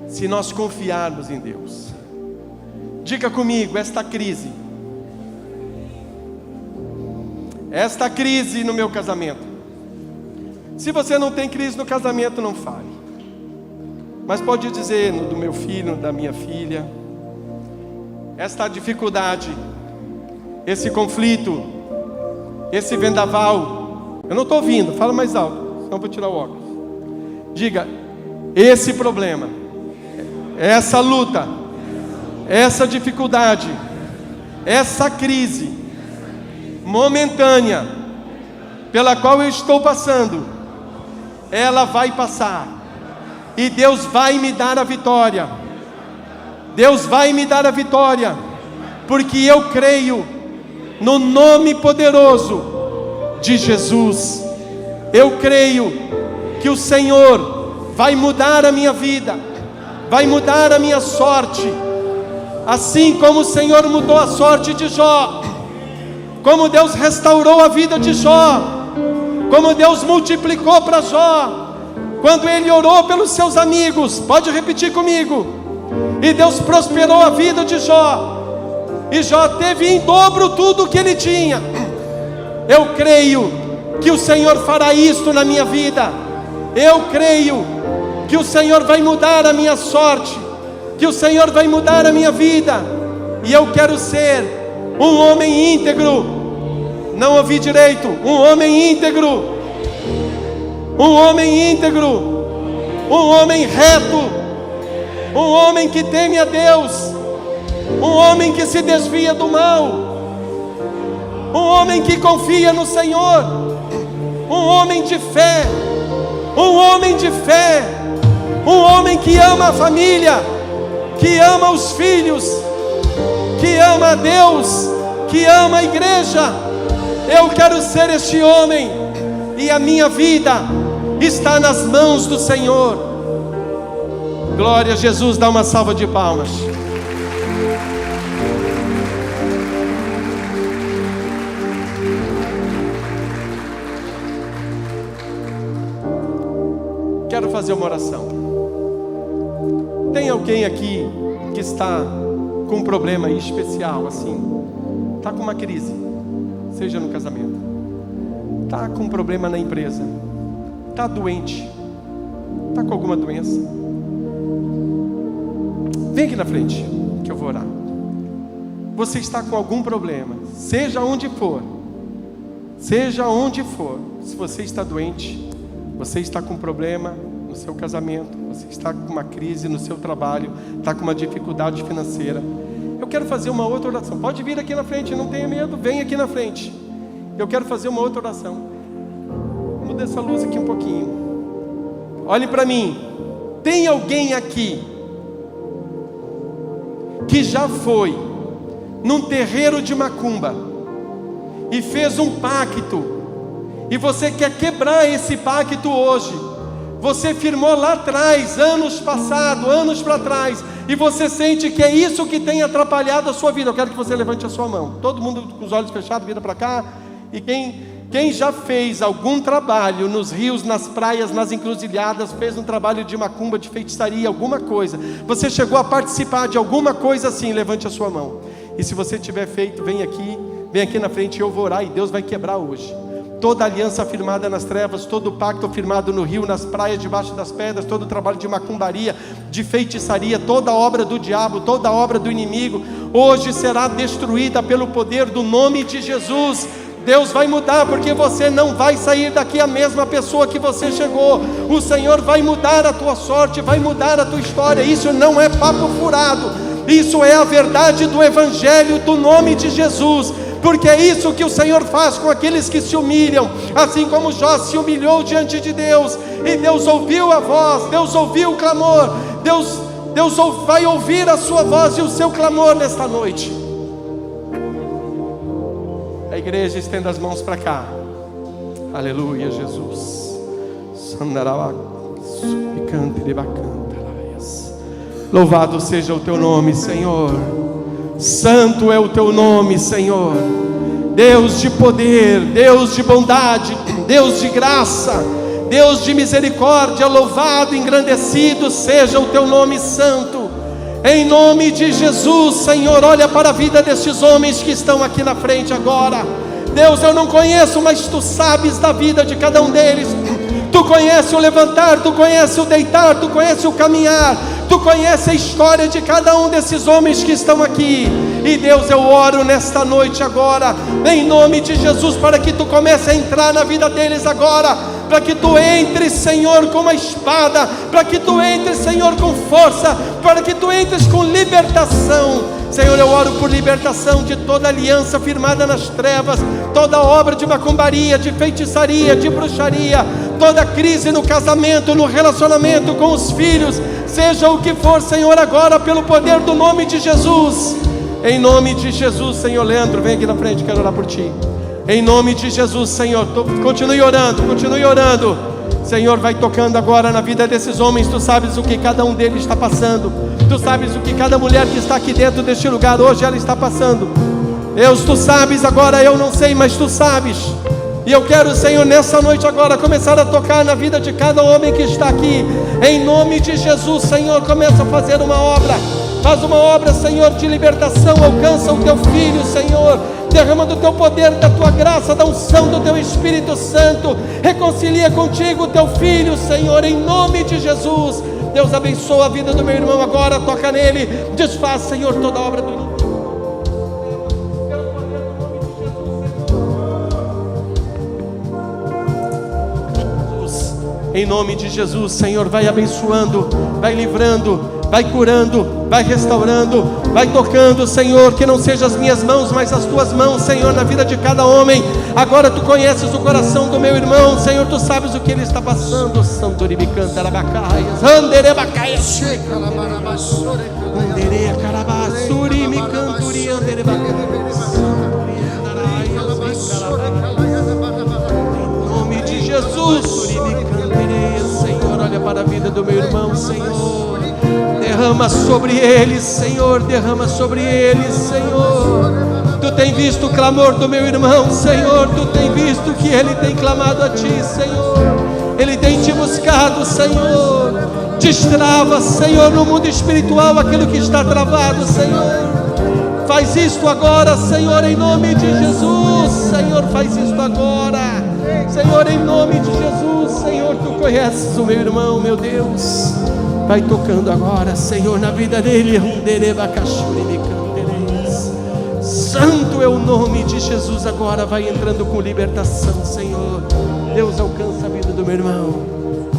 Se nós confiarmos em Deus, diga comigo, esta crise no meu casamento. Se você não tem crise no casamento, não fale, mas pode dizer no do meu filho, da minha filha. Esta dificuldade, esse conflito, esse vendaval. Eu não estou ouvindo, fala mais alto, senão eu vou tirar o óculos. Diga, esse problema, essa luta, essa dificuldade, essa crise momentânea pela qual eu estou passando, ela vai passar, e Deus vai me dar a vitória. Deus vai me dar a vitória, porque eu creio no nome poderoso de Jesus. Eu creio que o Senhor vai mudar a minha vida. vai mudar a minha sorte, assim como o Senhor mudou a sorte de Jó, como Deus restaurou a vida de Jó, como Deus multiplicou para Jó, quando ele orou pelos seus amigos. Pode repetir comigo. E Deus prosperou a vida de Jó, e Jó teve em dobro tudo o que ele tinha. Eu creio que o Senhor fará isto na minha vida. Eu creio que o Senhor vai mudar a minha sorte, que o Senhor vai mudar a minha vida. E eu quero ser um homem íntegro. Não ouvi direito. Um homem íntegro. Um homem íntegro. Um homem reto. Um homem que teme a Deus. Um homem que se desvia do mal. Um homem que confia no Senhor. Um homem de fé. Um homem de fé. Um homem que ama a família, que ama os filhos, que ama a Deus, que ama a igreja. Eu quero ser este homem, e a minha vida está nas mãos do Senhor. Glória a Jesus. Dá uma salva de palmas. Quero fazer uma oração. Tem alguém aqui que está com um problema especial, assim, está com uma crise, seja no casamento, está com um problema na empresa, está doente, está com alguma doença? Vem aqui na frente, que eu vou orar. Você está com algum problema, seja onde for, se você está doente, você está com um problema no seu casamento, você está com uma crise no seu trabalho, está com uma dificuldade financeira, eu quero fazer uma outra oração. Pode vir aqui na frente, não tenha medo, vem aqui na frente. Eu quero fazer uma outra oração. Muda essa luz aqui um pouquinho. Olhe para mim. Tem alguém aqui que já foi num terreiro de macumba e fez um pacto, e você quer quebrar esse pacto hoje? Você firmou lá atrás, anos passados, anos para trás, e você sente que é isso que tem atrapalhado a sua vida. Eu quero que você levante a sua mão. Todo mundo com os olhos fechados, vira para cá. E quem já fez algum trabalho nos rios, nas praias, nas encruzilhadas, fez um trabalho de macumba, de feitiçaria, alguma coisa, você chegou a participar de alguma coisa assim, levante a sua mão. E se você tiver feito, vem aqui na frente, eu vou orar, e Deus vai quebrar hoje toda aliança firmada nas trevas, todo pacto firmado no rio, nas praias, debaixo das pedras, todo trabalho de macumbaria, de feitiçaria, toda obra do diabo, toda obra do inimigo, hoje será destruída pelo poder do nome de Jesus. Deus vai mudar, porque você não vai sair daqui a mesma pessoa que você chegou. O Senhor vai mudar a tua sorte, vai mudar a tua história. Isso não é papo furado, isso é a verdade do Evangelho do nome de Jesus. Porque é isso que o Senhor faz com aqueles que se humilham, assim como Jó se humilhou diante de Deus, e Deus ouviu a voz, Deus ouviu o clamor, Deus vai ouvir a sua voz e o seu clamor nesta noite. A igreja estenda as mãos para cá. Aleluia, Jesus. Louvado seja o teu nome, Senhor. Santo é o teu nome, Senhor. Deus de poder, Deus de bondade, Deus de graça, Deus de misericórdia. Louvado, engrandecido seja o teu nome santo. Em nome de Jesus, Senhor, olha para a vida destes homens que estão aqui na frente agora. Deus, eu não conheço, mas Tu sabes da vida de cada um deles. Tu conhece o levantar, Tu conhece o deitar, Tu conhece o caminhar, Tu conhece a história de cada um desses homens que estão aqui. E Deus, eu oro nesta noite agora, em nome de Jesus, para que Tu comece a entrar na vida deles agora, para que Tu entres, Senhor, com uma espada, para que Tu entres, Senhor, com força, para que Tu entres com libertação. Senhor, eu oro por libertação de toda aliança firmada nas trevas, toda obra de macumbaria, de feitiçaria, de bruxaria, toda crise no casamento, no relacionamento com os filhos, seja o que for, Senhor, agora pelo poder do nome de Jesus. Em nome de Jesus, Senhor. Leandro, vem aqui na frente, quero orar por ti. Em nome de Jesus, Senhor, continue orando, Senhor, vai tocando agora na vida desses homens. Tu sabes o que cada um deles está passando. Tu sabes o que cada mulher que está aqui dentro deste lugar hoje ela está passando. Deus, tu sabes agora, eu não sei, mas tu sabes. E eu quero, Senhor, nessa noite agora começar a tocar na vida de cada homem que está aqui. Em nome de Jesus, Senhor, começa a fazer uma obra. Faz uma obra, Senhor, de libertação. Alcança o teu filho, Senhor. Derrama do teu poder, da tua graça, da unção do teu Espírito Santo. Reconcilia contigo o teu filho, Senhor, em nome de Jesus. Deus, abençoa a vida do meu irmão agora. Toca nele. Desfaz, Senhor, toda a obra do inimigo. Em nome de Jesus, Senhor, vai abençoando, vai livrando, vai curando, vai restaurando, vai tocando, Senhor, que não sejam as minhas mãos, mas as tuas mãos, Senhor, na vida de cada homem. Agora tu conheces o coração do meu irmão, Senhor, tu sabes o que ele está passando. Santoribicanta Arabacaias, Anderebacaias, Anderea Carabassuri, Micanturi, Anderebacaias, em nome de Jesus. Senhor, olha para a vida do meu irmão, Senhor. Derrama sobre eles, Senhor. Derrama sobre eles, Senhor. Tu tem visto o clamor do meu irmão, Senhor. Tu tem visto que ele tem clamado a Ti, Senhor. Ele tem Te buscado, Senhor. Destrava, Senhor, no mundo espiritual aquilo que está travado, Senhor. Faz isto agora, Senhor, em nome de Jesus. Senhor, faz isto agora, Senhor, em nome de Jesus. Senhor, tu conheces o meu irmão, meu Deus. Vai tocando agora, Senhor, na vida dele. Santo é o nome de Jesus. Agora vai entrando com libertação, Senhor. Deus, alcança a vida do meu irmão.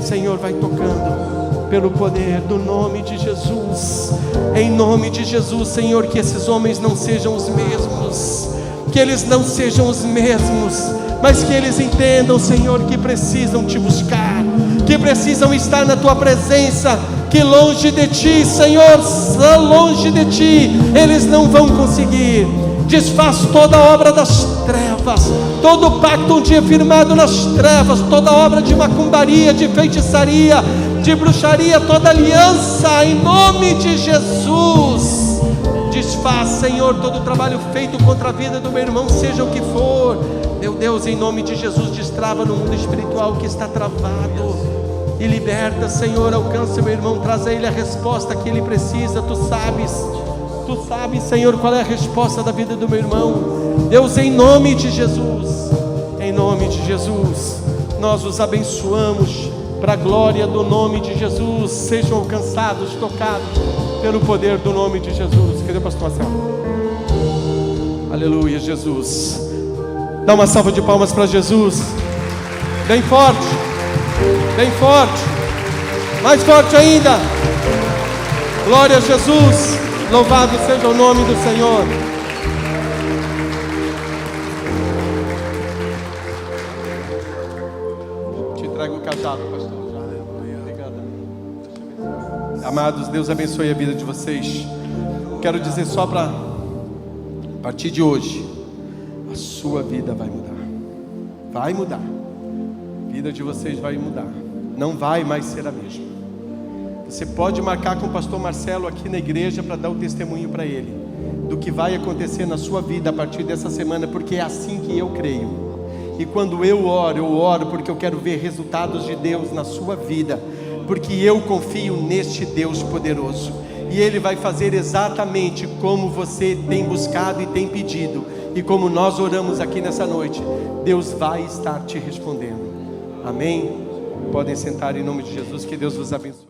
Senhor, vai tocando pelo poder do nome de Jesus. Em nome de Jesus, Senhor, que esses homens não sejam os mesmos. Que eles não sejam os mesmos, mas que eles entendam, Senhor, que precisam Te buscar, que precisam estar na Tua presença, que longe de Ti, Senhor, longe de Ti, eles não vão conseguir. Desfaz toda a obra das trevas, todo pacto um dia firmado nas trevas, toda obra de macumbaria, de feitiçaria, de bruxaria, toda aliança, em nome de Jesus. Desfaz, Senhor, todo o trabalho feito contra a vida do meu irmão, seja o que for. Meu Deus, em nome de Jesus, destrava no mundo espiritual que está travado e liberta, Senhor. Alcança meu irmão, traz a ele a resposta que ele precisa. Tu sabes, Senhor, qual é a resposta da vida do meu irmão. Deus, em nome de Jesus, nós os abençoamos para a glória do nome de Jesus. Sejam alcançados, tocados pelo poder do nome de Jesus. Cadê o pastor Marcelo? Aleluia, Jesus. Dá uma salva de palmas para Jesus. Bem forte, bem forte, mais forte ainda. Glória a Jesus. Louvado seja o nome do Senhor. Te entrego o cajado, pastor. Obrigado. Amados, Deus abençoe a vida de vocês. Quero dizer só para a partir de hoje, a sua vida vai mudar. Vai mudar. A vida de vocês vai mudar. Não vai mais ser a mesma. Você pode marcar com o pastor Marcelo aqui na igreja para dar o testemunho para ele do que vai acontecer na sua vida a partir dessa semana, porque é assim que eu creio. E quando eu oro porque eu quero ver resultados de Deus na sua vida, porque eu confio neste Deus poderoso, e Ele vai fazer exatamente como você tem buscado e tem pedido, e como nós oramos aqui nessa noite. Deus vai estar te respondendo. Amém? Podem sentar em nome de Jesus. Que Deus vos abençoe.